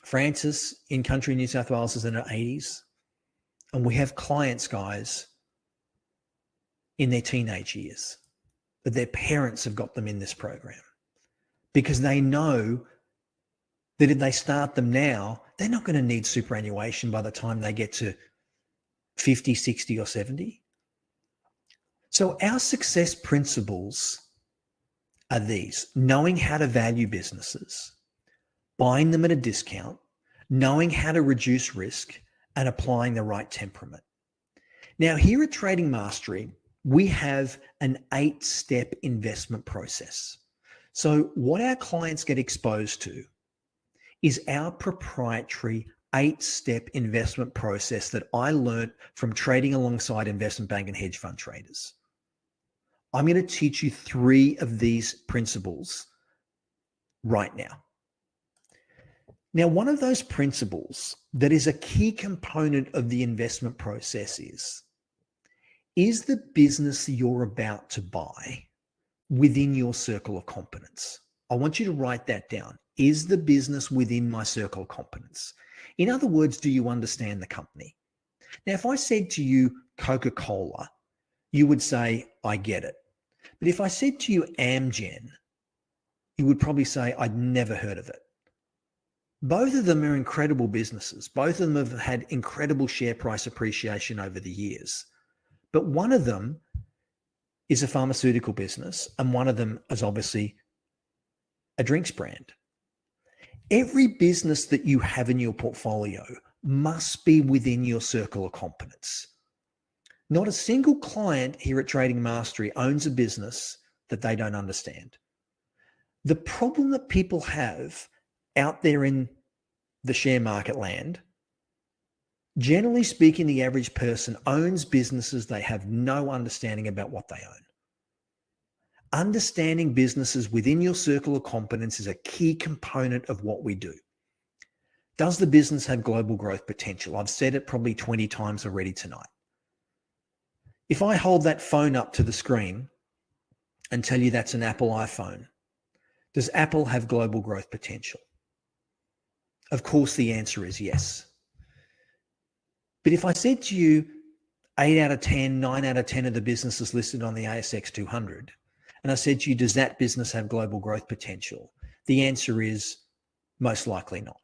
Frances in country New South Wales is in her 80s. And we have clients, guys, in their teenage years, but their parents have got them in this program because they know that if they start them now, they're not going to need superannuation by the time they get to 50, 60, or 70. So our success principles are these: knowing how to value businesses, buying them at a discount, knowing how to reduce risk, and applying the right temperament. Now, here at Trading Mastery, we have an 8-step investment process. So what our clients get exposed to is our proprietary 8-step investment process that I learned from trading alongside investment bank and hedge fund traders. I'm going to teach you 3 of these principles right now. Now, one of those principles that is a key component of the investment process is the business you're about to buy within your circle of competence? I want you to write that down. Is the business within my circle of competence? In other words, do you understand the company? Now, if I said to you Coca-Cola, you would say, I get it. But if I said to you Amgen, you would probably say, I'd never heard of it. Both of them are incredible businesses. Both of them have had incredible share price appreciation over the years. But one of them is a pharmaceutical business, and one of them is obviously a drinks brand. Every business that you have in your portfolio must be within your circle of competence. Not a single client here at Trading Mastery owns a business that they don't understand. The problem that people have out there in the share market land, generally speaking, the average person owns businesses they have no understanding about what they own. Understanding businesses within your circle of competence is a key component of what we do. Does the business have global growth potential? I've said it probably 20 times already tonight. If I hold that phone up to the screen and tell you that's an Apple iPhone, does Apple have global growth potential? Of course, the answer is yes. But if I said to you 8 out of 10, 9 out of 10 of the businesses listed on the ASX 200, and I said to you, does that business have global growth potential? The answer is most likely not.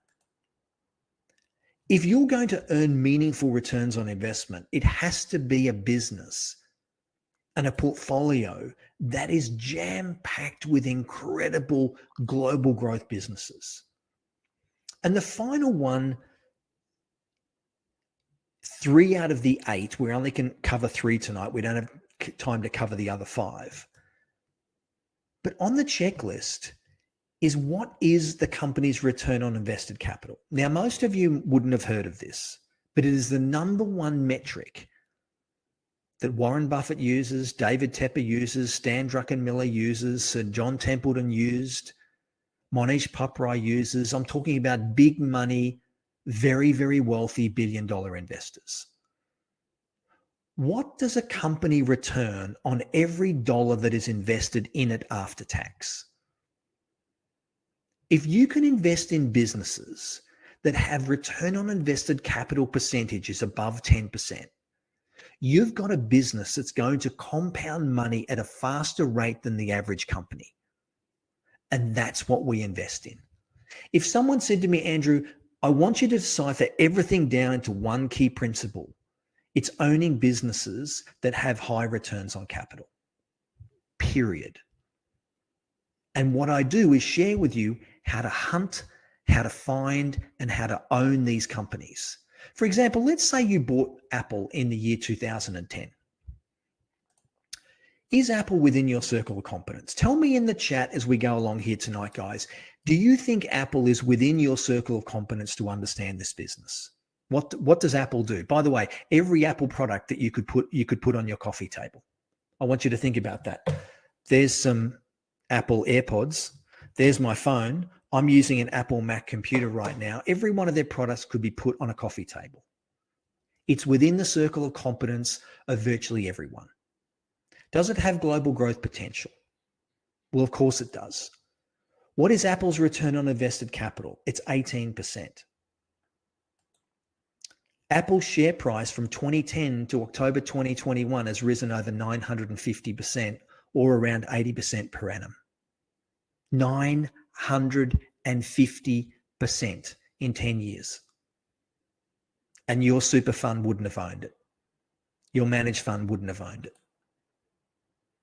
If you're going to earn meaningful returns on investment, it has to be a business and a portfolio that is jam-packed with incredible global growth businesses. And the final one, 3 out of the 8, we only can cover 3 tonight. We don't have time to cover the other 5. But on the checklist is, what is the company's return on invested capital? Now, most of you wouldn't have heard of this, but it is the number one metric that Warren Buffett uses, David Tepper uses, Stan Druckenmiller uses, Sir John Templeton used, Monish Paprai uses. I'm talking about big money, very, very wealthy billion-dollar investors. What does a company return on every dollar that is invested in it after tax? If you can invest in businesses that have return on invested capital percentages above 10%, you've got a business that's going to compound money at a faster rate than the average company. And that's what we invest in. If someone said to me, Andrew, I want you to decipher everything down into one key principle, it's owning businesses that have high returns on capital, period. And what I do is share with you how to hunt, how to find, and how to own these companies. For example, let's say you bought Apple in the year 2010. Is Apple within your circle of competence? Tell me in the chat as we go along here tonight, guys. Do you think Apple is within your circle of competence to understand this business? What does Apple do? By the way, every Apple product that you could put on your coffee table. I want you to think about that. There's some Apple AirPods. There's my phone. I'm using an Apple Mac computer right now. Every one of their products could be put on a coffee table. It's within the circle of competence of virtually everyone. Does it have global growth potential? Well, of course it does. What is Apple's return on invested capital? It's 18%. Apple's share price from 2010 to October 2021 has risen over 950% or around 80% per annum. 950% in 10 years. And your super fund wouldn't have owned it. Your managed fund wouldn't have owned it.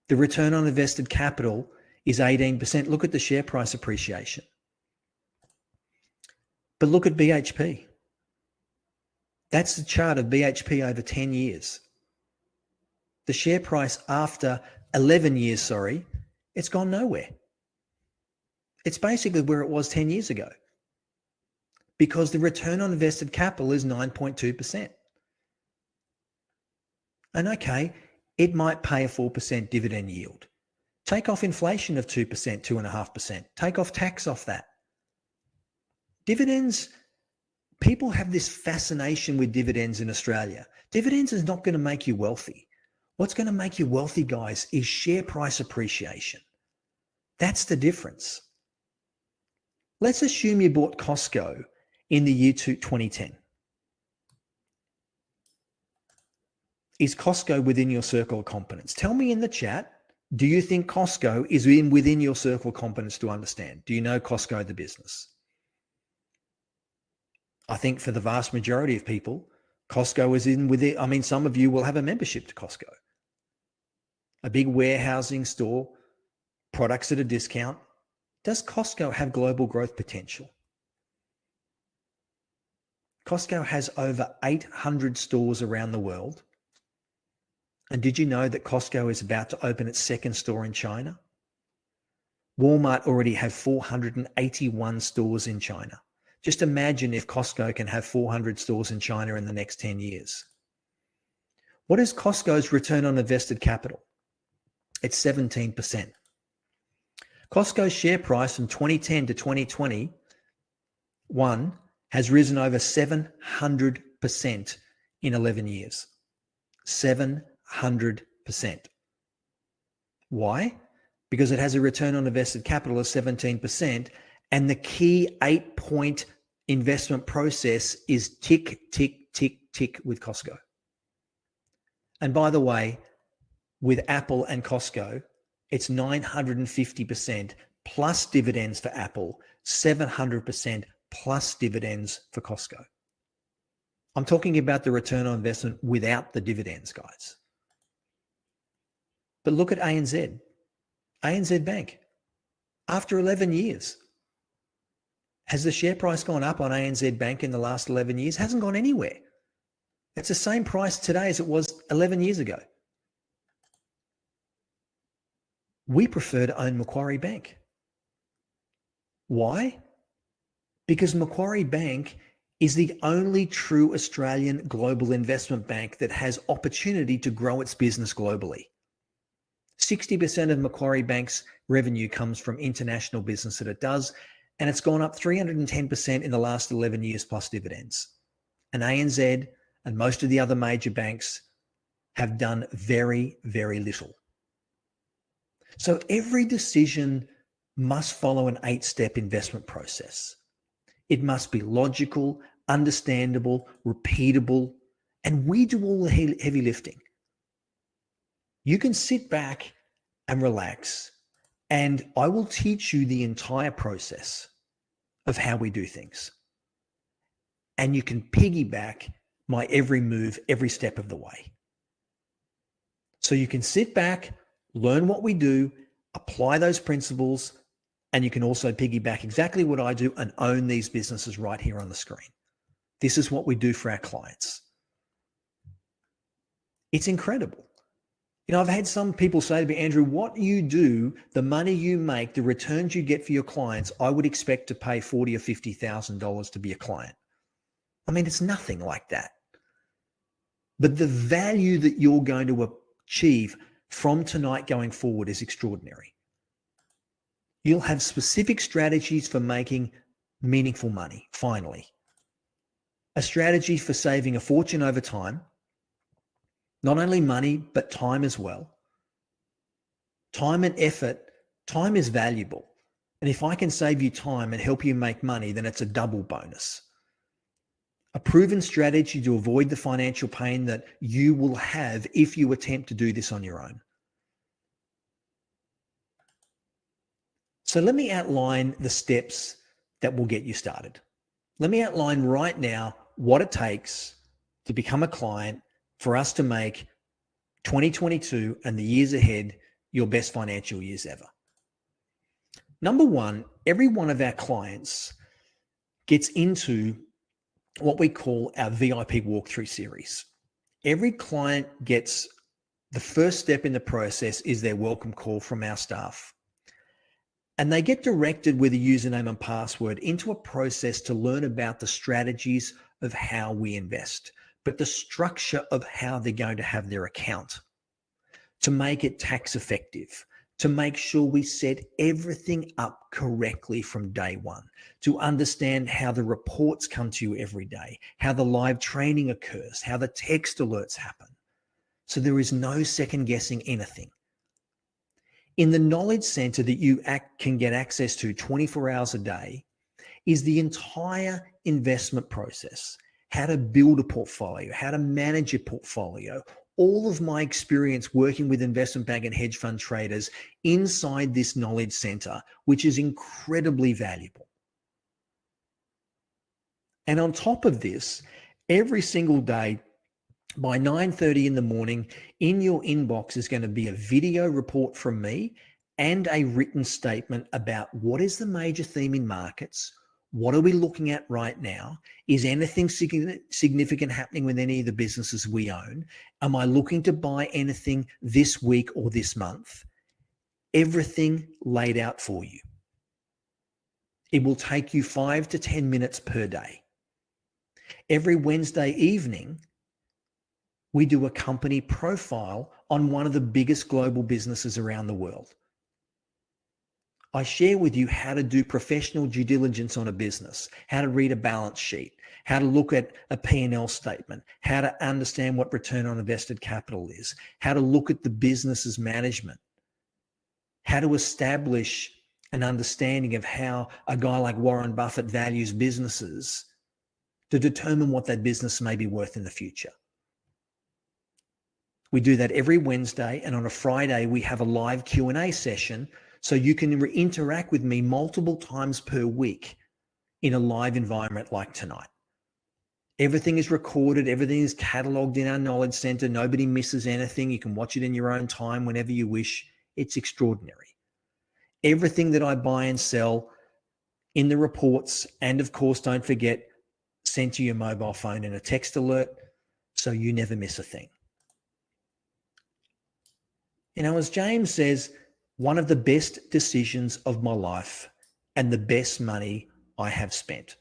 The return on invested capital is 18%. Look at the share price appreciation. But look at BHP. That's the chart of BHP over 10 years. The share price after 11 years, it's gone nowhere. It's basically where it was 10 years ago because the return on invested capital is 9.2%. And okay, it might pay a 4% dividend yield. Take off inflation of 2%, 2.5%. Take off tax off that. Dividends, people have this fascination with dividends in Australia. Dividends is not going to make you wealthy. What's going to make you wealthy, guys, is share price appreciation. That's the difference. Let's assume you bought Costco in the year 2010. Is Costco within your circle of competence? Tell me in the chat, do you think Costco is within your circle of competence to understand? Do you know Costco, the business? I think for the vast majority of people, Costco is in with it. I mean, some of you will have a membership to Costco. A big warehousing store, products at a discount. Does Costco have global growth potential? Costco has over 800 stores around the world. And did you know that Costco is about to open its second store in China? Walmart already have 481 stores in China. Just imagine if Costco can have 400 stores in China in the next 10 years. What is Costco's return on invested capital? It's 17%. Costco's share price from 2010 to 2021 has risen over 700% in 11 years. 700%. Why? Because it has a return on invested capital of 17%. And the key 8-point investment process is tick, tick, tick, tick with Costco. And by the way, with Apple and Costco, it's 950% plus dividends for Apple, 700% plus dividends for Costco. I'm talking about the return on investment without the dividends, guys. But look at ANZ. ANZ Bank. After 11 years, has the share price gone up on ANZ Bank in the last 11 years? It hasn't gone anywhere. It's the same price today as it was 11 years ago. We prefer to own Macquarie Bank. Why? Because Macquarie Bank is the only true Australian global investment bank that has opportunity to grow its business globally. 60% of Macquarie Bank's revenue comes from international business that it does, and it's gone up 310% in the last 11 years plus dividends. And ANZ and most of the other major banks have done very, very little. So every decision must follow an 8-step investment process. It must be logical, understandable, repeatable, and we do all the heavy lifting. You can sit back and relax, and I will teach you the entire process of how we do things. And you can piggyback my every move, every step of the way. So you can sit back, learn what we do, apply those principles, and you can also piggyback exactly what I do and own these businesses right here on the screen. This is what we do for our clients. It's incredible. You know, I've had some people say to me, Andrew, what you do, the money you make, the returns you get for your clients, I would expect to pay $40,000 or $50,000 to be a client. I mean, it's nothing like that. But the value that you're going to achieve from tonight going forward is extraordinary. You'll have specific strategies for making meaningful money, finally. A strategy for saving a fortune over time. Not only money, but time as well. Time and effort. Time is valuable. And if I can save you time and help you make money, then it's a double bonus. A proven strategy to avoid the financial pain that you will have if you attempt to do this on your own. So let me outline the steps that will get you started. Let me outline right now what it takes to become a client for us to make 2022 and the years ahead your best financial years ever. Number one, every one of our clients gets into what we call our VIP walkthrough series. Every client gets the first step in the process is their welcome call from our staff. And they get directed with a username and password into a process to learn about the strategies of how we invest, but the structure of how they're going to have their account, to make it tax effective, to make sure we set everything up correctly from day one, to understand how the reports come to you every day, how the live training occurs, how the text alerts happen. So there is no second guessing anything. In the knowledge center that you can get access to 24 hours a day is the entire investment process, how to build a portfolio, how to manage a portfolio, all of my experience working with investment bank and hedge fund traders inside this knowledge center, which is incredibly valuable. And on top of this, every single day, by 9:30 in the morning, in your inbox is going to be a video report from me and a written statement about what is the major theme in markets, what are we looking at right now, is anything significant happening with any of the businesses we own, am I looking to buy anything this week or this month? Everything laid out for you. It will take you 5 to 10 minutes per day. Every Wednesday evening, we do a company profile on one of the biggest global businesses around the world. I share with you how to do professional due diligence on a business, how to read a balance sheet, how to look at a P&L statement, how to understand what return on invested capital is, how to look at the business's management, how to establish an understanding of how a guy like Warren Buffett values businesses to determine what that business may be worth in the future. We do that every Wednesday, and on a Friday, we have a live Q&A session so you can interact with me multiple times per week in a live environment like tonight. Everything is recorded. Everything is cataloged in our knowledge center. Nobody misses anything. You can watch it in your own time whenever you wish. It's extraordinary. Everything that I buy and sell in the reports, and of course, don't forget, sent to your mobile phone in a text alert so you never miss a thing. You know, as James says, one of the best decisions of my life and the best money I have spent.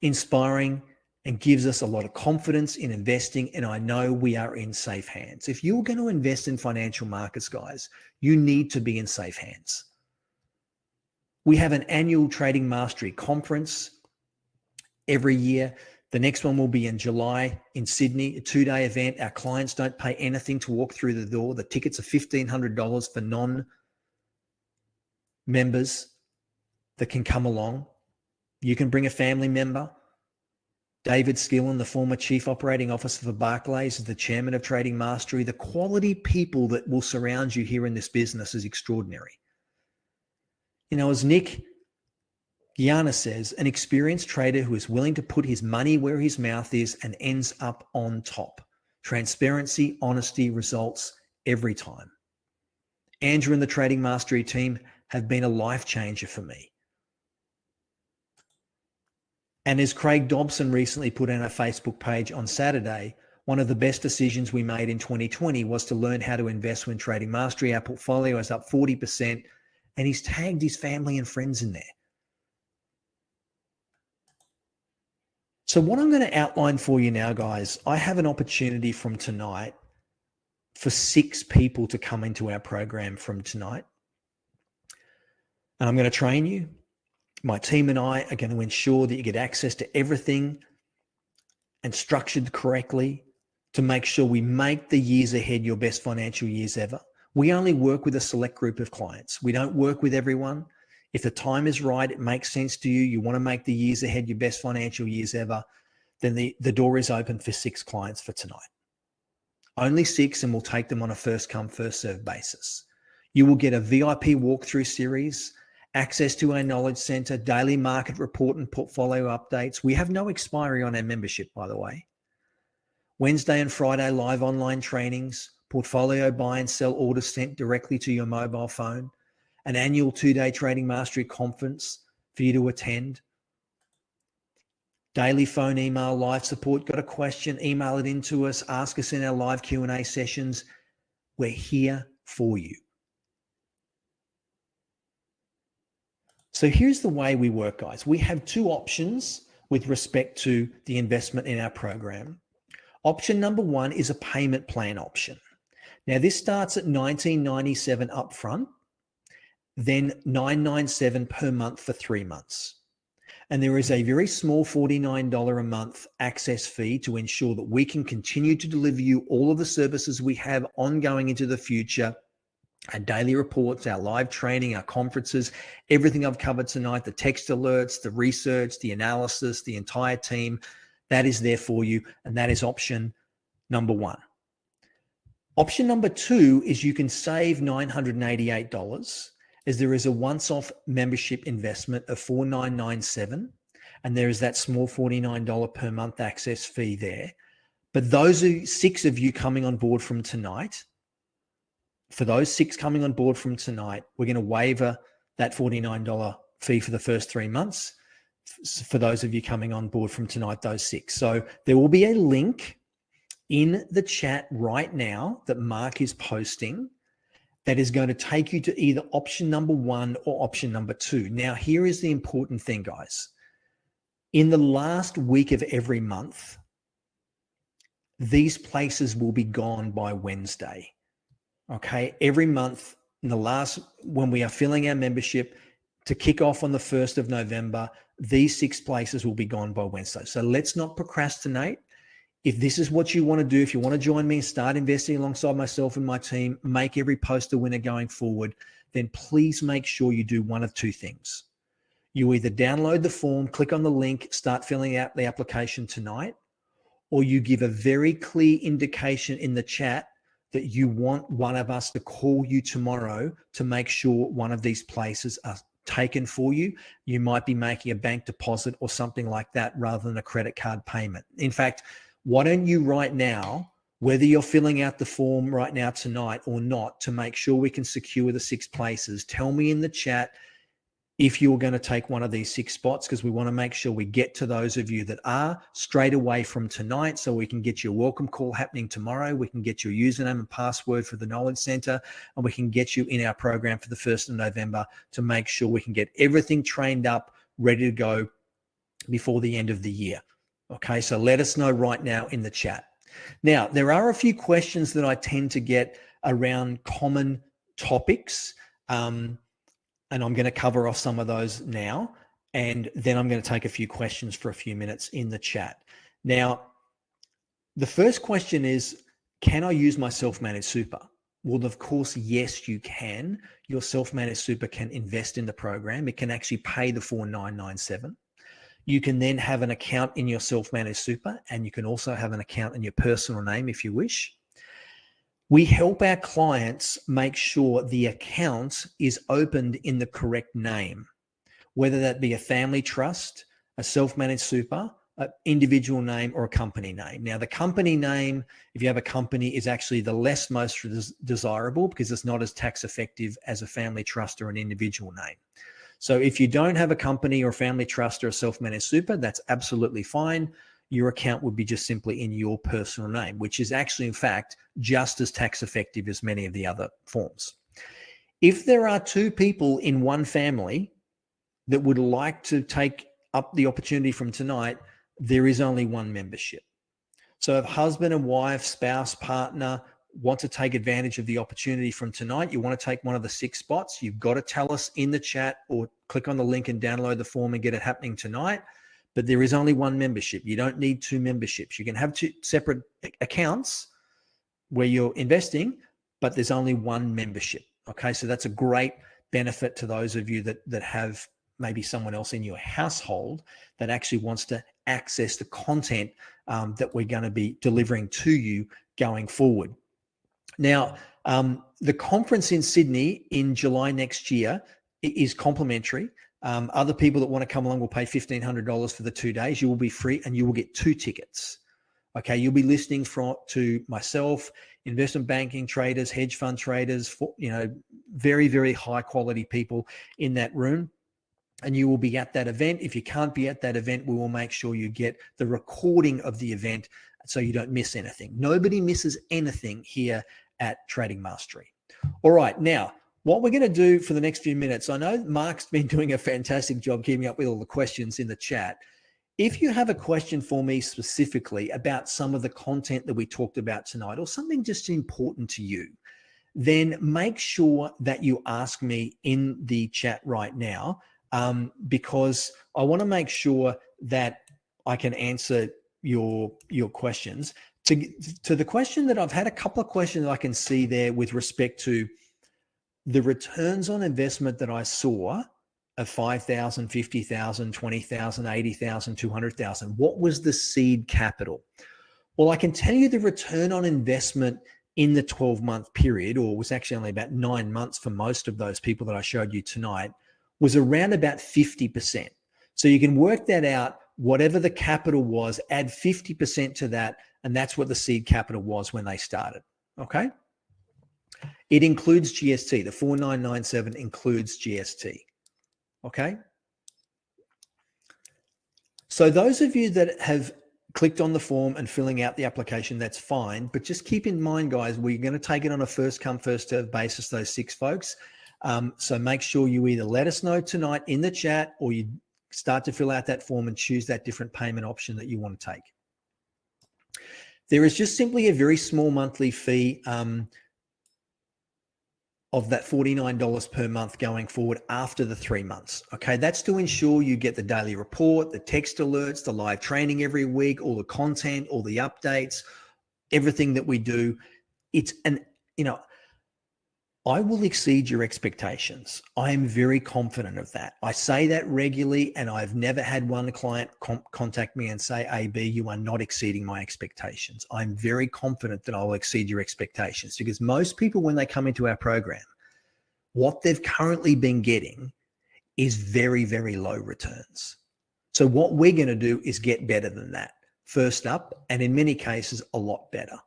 inspiring, and gives us a lot of confidence in investing. And I know we are in safe hands. If you're going to invest in financial markets, guys, you need to be in safe hands. We have an annual Trading Mastery conference every year. The next one will be in July in Sydney, a 2-day event. Our clients don't pay anything to walk through the door. The tickets are $1,500 for non-members that can come along. You can bring a family member. David Skillen, the former Chief Operating Officer for Barclays, is the Chairman of Trading Mastery. The quality people that will surround you here in this business is extraordinary. You know, as Nick Gianna says, an experienced trader who is willing to put his money where his mouth is and ends up on top. Transparency, honesty, results every time. Andrew and the Trading Mastery team have been a life changer for me. And as Craig Dobson recently put on our Facebook page on Saturday, one of the best decisions we made in 2020 was to learn how to invest when Trading Mastery. Our portfolio is up 40%, and he's tagged his family and friends in there. So what I'm going to outline for you now, guys, I have an opportunity from tonight for 6 people to come into our program from tonight. And I'm going to train you. My team and I are going to ensure that you get access to everything and structured correctly to make sure we make the years ahead your best financial years ever. We only work with a select group of clients. We don't work with everyone. If the time is right, it makes sense to you, you want to make the years ahead your best financial years ever, then the door is open for 6 clients for tonight. Only 6, and we'll take them on a first come, first served basis. You will get a VIP walkthrough series, access to our knowledge center, daily market report and portfolio updates. We have no expiry on our membership, by the way. Wednesday and Friday live online trainings, portfolio buy and sell orders sent directly to your mobile phone, an annual 2-day Trading Mastery conference for you to attend, daily phone, email, live support. Got a question, email it into us, ask us in our live Q&A sessions. We're here for you. So here's the way we work, guys. We have 2 options with respect to the investment in our program. Option number 1 is a payment plan option. Now this starts at $19.97 upfront, then $9.97 per month for 3 months. And there is a very small $49 a month access fee to ensure that we can continue to deliver you all of the services we have ongoing into the future. Our daily reports, our live training, our conferences, everything I've covered tonight, the text alerts, the research, the analysis, the entire team, that is there for you. And that is option number 1. Option number 2 is you can save $988 as there is a once-off membership investment of $4,997, and there is that small $49 per month access fee there. But those are 6 of you coming on board from tonight. For those 6 coming on board from tonight, we're going to waiver that $49 fee for the first 3 months. For those of you coming on board from tonight, those 6. So there will be a link in the chat right now that Mark is posting that is going to take you to either option number 1 or option number 2. Now, here is the important thing, guys. In the last week of every month, these places will be gone by Wednesday. Okay, every month in the last, when we are filling our membership to kick off on the 1st of November, these 6 places will be gone by Wednesday. So let's not procrastinate. If this is what you want to do, if you want to join me and start investing alongside myself and my team, make every post a winner going forward, then please make sure you do one of 2 things. You either download the form, click on the link, start filling out the application tonight, or you give a very clear indication in the chat that you want one of us to call you tomorrow to make sure one of these places are taken for you. You might be making a bank deposit or something like that rather than a credit card payment. In fact, why don't you right now, whether you're filling out the form right now tonight or not, to make sure we can secure the 6 places, tell me in the chat if you're going to take one of these 6 spots, because we want to make sure we get to those of you that are straight away from tonight, so we can get your welcome call happening tomorrow. We can get your username and password for the Knowledge Center, and we can get you in our program for the 1st of November to make sure we can get everything trained up, ready to go before the end of the year. Okay, so let us know right now in the chat. Now, there are a few questions that I tend to get around common topics, and I'm going to cover off some of those now, and then I'm going to take a few questions for a few minutes in the chat. Now, the first question is, can I use my self-managed super? Well, of course, yes, you can. Your self-managed super can invest in the program. It can actually pay the 4997. You can then have an account in your self-managed super, and you can also have an account in your personal name if you wish. We help our clients make sure the account is opened in the correct name, whether that be a family trust, a self-managed super, an individual name, or a company name. Now, the company name, if you have a company, is actually the most desirable because it's not as tax effective as a family trust or an individual name. So if you don't have a company or family trust or a self-managed super, that's absolutely fine. Your account would be just simply in your personal name, which is actually, in fact, just as tax effective as many of the other forms. If there are two people in one family that would like to take up the opportunity from tonight, there is only one membership. So if husband and wife, spouse, partner want to take advantage of the opportunity from tonight, you want to take one of the 6 spots, you've got to tell us in the chat or click on the link and download the form and get it happening tonight. But there is only one membership. You don't need 2 memberships. You can have 2 separate accounts where you're investing, but there's only one membership. Okay, so that's a great benefit to those of you that have maybe someone else in your household that actually wants to access the content that we're going to be delivering to you going forward. Now, the conference in Sydney in July next year is complimentary. Other people that want to come along will pay $1,500 for the 2 days. You will be free and you will get 2 tickets. Okay, you'll be listening to myself, investment banking traders, hedge fund traders, very, very high quality people in that room. And you will be at that event. If you can't be at that event, we will make sure you get the recording of the event so you don't miss anything. Nobody misses anything here at Trading Mastery. All right, now, what we're going to do for the next few minutes, I know Mark's been doing a fantastic job keeping up with all the questions in the chat. If you have a question for me specifically about some of the content that we talked about tonight or something just important to you, then make sure that you ask me in the chat right now, because I want to make sure that I can answer your questions. To the question that I've had a couple of questions I can see there with respect to the returns on investment that I saw of 5,000, 50,000, 20,000, 80,000, 200,000. What was the seed capital? Well, I can tell you the return on investment in the 12-month period, or was actually only about 9 months for most of those people that I showed you tonight, was around about 50%. So you can work that out, whatever the capital was, add 50% to that, and that's what the seed capital was when they started, okay? It includes GST. The 4997 includes GST, okay? So those of you that have clicked on the form and filling out the application, that's fine. But just keep in mind, guys, we're going to take it on a first come, first served basis, those 6 folks. So make sure you either let us know tonight in the chat or you start to fill out that form and choose that different payment option that you want to take. There is just simply a very small monthly fee of that $49 per month going forward after the 3 months. Okay, that's to ensure you get the daily report, the text alerts, the live training every week, all the content, all the updates, everything that we do. I will exceed your expectations. I am very confident of that. I say that regularly, and I've never had one client contact me and say, AB, you are not exceeding my expectations. I'm very confident that I will exceed your expectations, because most people, when they come into our program, what they've currently been getting is very, very low returns. So what we're going to do is get better than that, first up, and in many cases, a lot better.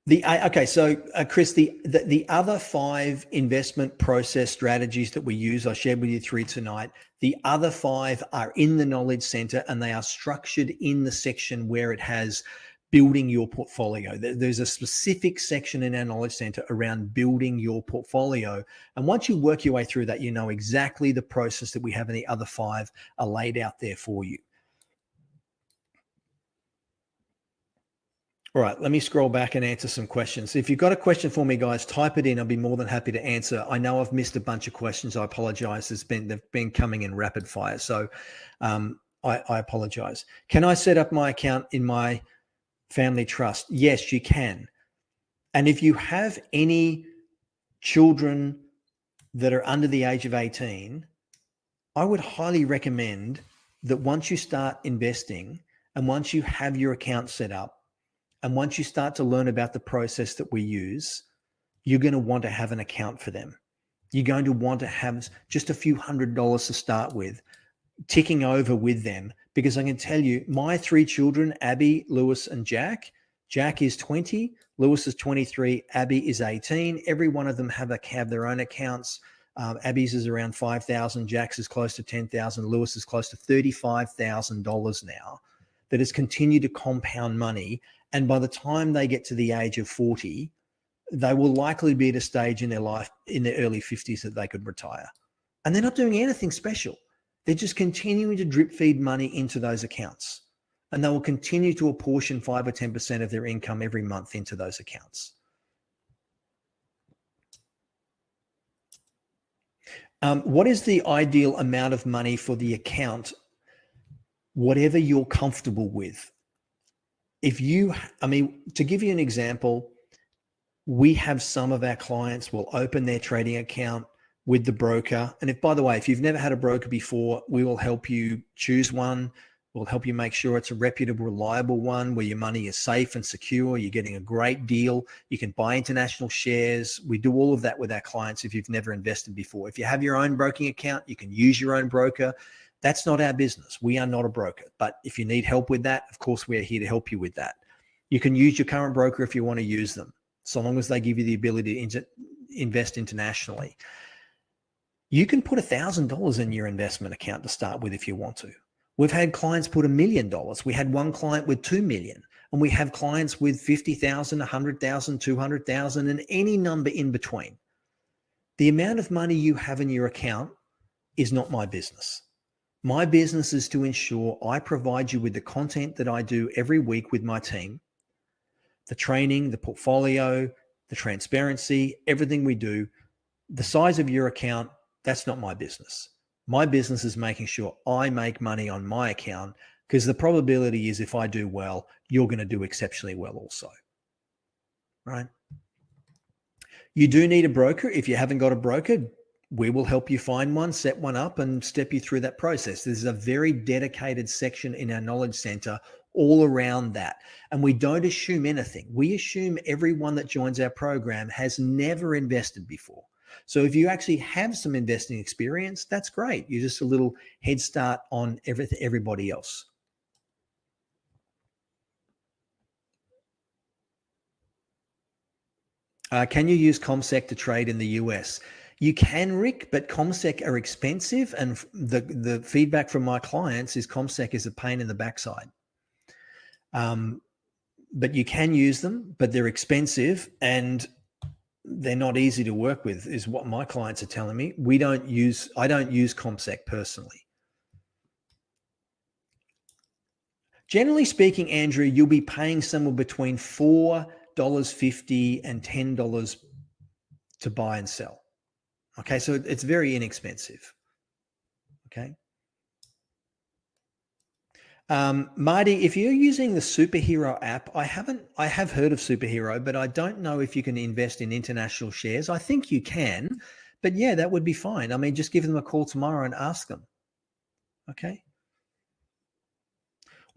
Okay, so Chris, the other 5 investment process strategies that we use, I shared with you 3 tonight. The other 5 are in the Knowledge Center, and they are structured in the section where it has building your portfolio. There's a specific section in our Knowledge Center around building your portfolio. And once you work your way through that, you know exactly the process that we have in the other 5 are laid out there for you. All right, let me scroll back and answer some questions. If you've got a question for me, guys, type it in. I'll be more than happy to answer. I know I've missed a bunch of questions. I apologize. They've been coming in rapid fire. So I apologize. Can I set up my account in my family trust? Yes, you can. And if you have any children that are under the age of 18, I would highly recommend that once you start investing and once you have your account set up, and once you start to learn about the process that we use, you're going to want to have an account for them. You're going to want to have just a few $100s to start with, ticking over with them, because I can tell you, my 3 children, Abby, Lewis, and Jack. Jack is 20, Lewis is 23, Abby is 18. Every one of them have their own accounts. Abby's is around $5,000, Jack's is close to $10,000, Lewis is close to $35,000 now. That has continued to compound money. And by the time they get to the age of 40, they will likely be at a stage in their life in their early 50s that they could retire. And they're not doing anything special. They're just continuing to drip feed money into those accounts. And they will continue to apportion 5 or 10% of their income every month into those accounts. What is the ideal amount of money for the account? Whatever you're comfortable with. To give you an example, we have some of our clients will open their trading account with the broker. And by the way, if you've never had a broker before, we will help you choose one. We'll help you make sure it's a reputable, reliable one where your money is safe and secure. You're getting a great deal. You can buy international shares. We do all of that with our clients if you've never invested before. If you have your own broking account, you can use your own broker. That's not our business. We are not a broker. But if you need help with that, of course, we're here to help you with that. You can use your current broker if you want to use them, so long as they give you the ability to invest internationally. You can put $1,000 in your investment account to start with if you want to. We've had clients put $1 million. We had one client with $2 million, and we have clients with 50,000, 100,000, 200,000, and any number in between. The amount of money you have in your account is not my business. My business is to ensure I provide you with the content that I do every week with my team, the training, the portfolio, the transparency, everything we do. The size of your account, that's not my business. My business is making sure I make money on my account, because the probability is if I do well, you're going to do exceptionally well also, right? You do need a broker. If you haven't got a broker, we will help you find one, set one up, and step you through that process. There's a very dedicated section in our Knowledge Center all around that. And we don't assume anything. We assume everyone that joins our program has never invested before. So if you actually have some investing experience, that's great. You're just a little head start on everybody else. Can you use ComSec to trade in the US? You can, Rick, but ComSec are expensive, and the feedback from my clients is ComSec is a pain in the backside. But you can use them, but they're expensive and they're not easy to work with, is what my clients are telling me. I don't use ComSec personally. Generally speaking, Andrew, you'll be paying somewhere between $4.50 and $10 to buy and sell. Okay, so it's very inexpensive. Okay. Marty, if you're using the Superhero app, I have heard of Superhero, but I don't know if you can invest in international shares. I think you can, but yeah, that would be fine. I mean, just give them a call tomorrow and ask them. Okay.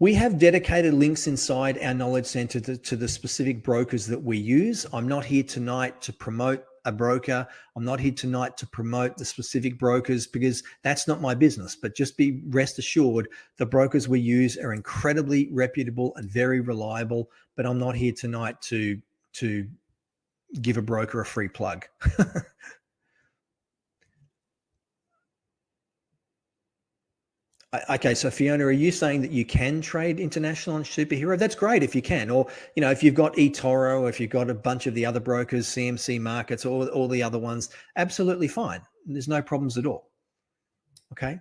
We have dedicated links inside our Knowledge Center to the specific brokers that we use. I'm not here tonight to promote a broker. I'm not here tonight to promote the specific brokers, because that's not my business. But just be rest assured, the brokers we use are incredibly reputable and very reliable. But I'm not here tonight to to give a broker a free plug. Okay, so Fiona, are you saying that you can trade international on Superhero? That's great if you can, or if you've got eToro, if you've got a bunch of the other brokers, CMC Markets, all the other ones, absolutely fine. There's no problems at all. Okay.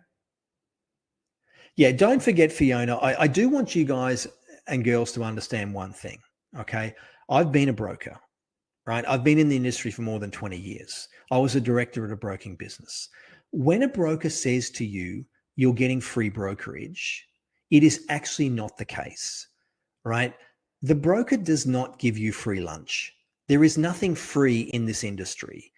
Yeah, don't forget, Fiona. I do want you guys and girls to understand one thing. Okay, I've been a broker, right? I've been in the industry for more than 20 years. I was a director at a broking business. When a broker says to you, you're getting free brokerage, it is actually not the case, right? The broker does not give you free lunch. There is nothing free in this industry.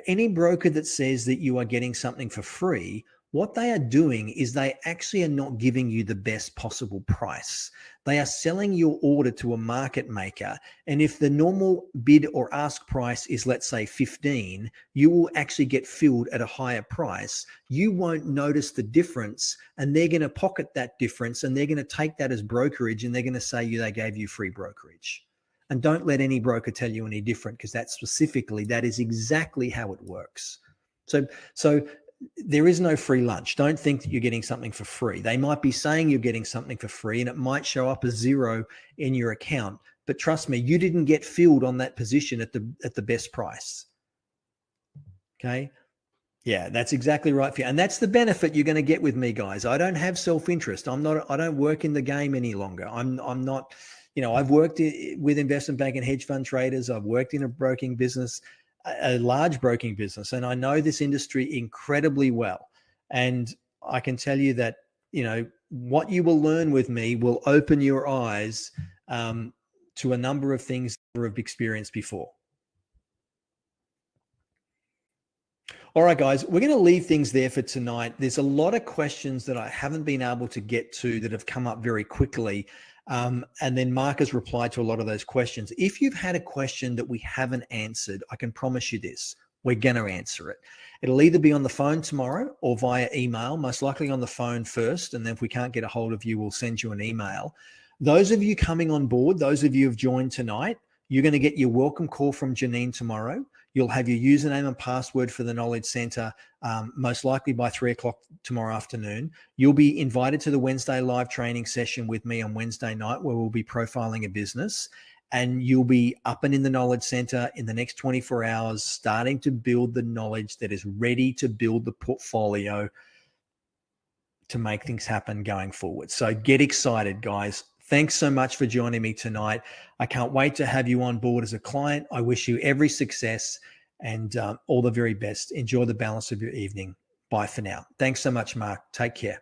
Any broker that says that you are getting something for free, what they are doing is they actually are not giving you the best possible price. They are selling your order to a market maker. And if the normal bid or ask price is, let's say, 15, you will actually get filled at a higher price. You won't notice the difference, and they're going to pocket that difference, and they're going to take that as brokerage, and they're going to say they gave you free brokerage. And don't let any broker tell you any different, because that is exactly how it works. So there is no free lunch. Don't think that you're getting something for free. They might be saying you're getting something for free, and it might show up as 0 in your account. But trust me, you didn't get filled on that position at the best price. Okay. Yeah, that's exactly right for you. And that's the benefit you're going to get with me, guys. I don't have self-interest. I don't work in the game any longer. I'm not, I've worked with investment bank and hedge fund traders. I've worked in a broking business, a large broking business, and I know this industry incredibly well. And I can tell you that, what you will learn with me will open your eyes to a number of things that you've experienced before. All right, guys, we're going to leave things there for tonight. There's a lot of questions that I haven't been able to get to that have come up very quickly. And then Mark has replied to a lot of those questions. If you've had a question that we haven't answered, I can promise you this: we're going to answer it. It'll either be on the phone tomorrow or via email, most likely on the phone first. And then if we can't get a hold of you, we'll send you an email. Those of you coming on board, those of you who have joined tonight, you're going to get your welcome call from Janine tomorrow. You'll have your username and password for the Knowledge Center, most likely by 3:00 tomorrow afternoon. You'll be invited to the Wednesday live training session with me on Wednesday night, where we'll be profiling a business. And you'll be up and in the Knowledge Center in the next 24 hours, starting to build the knowledge that is ready to build the portfolio to make things happen going forward. So get excited, guys. Thanks so much for joining me tonight. I can't wait to have you on board as a client. I wish you every success and all the very best. Enjoy the balance of your evening. Bye for now. Thanks so much, Mark. Take care.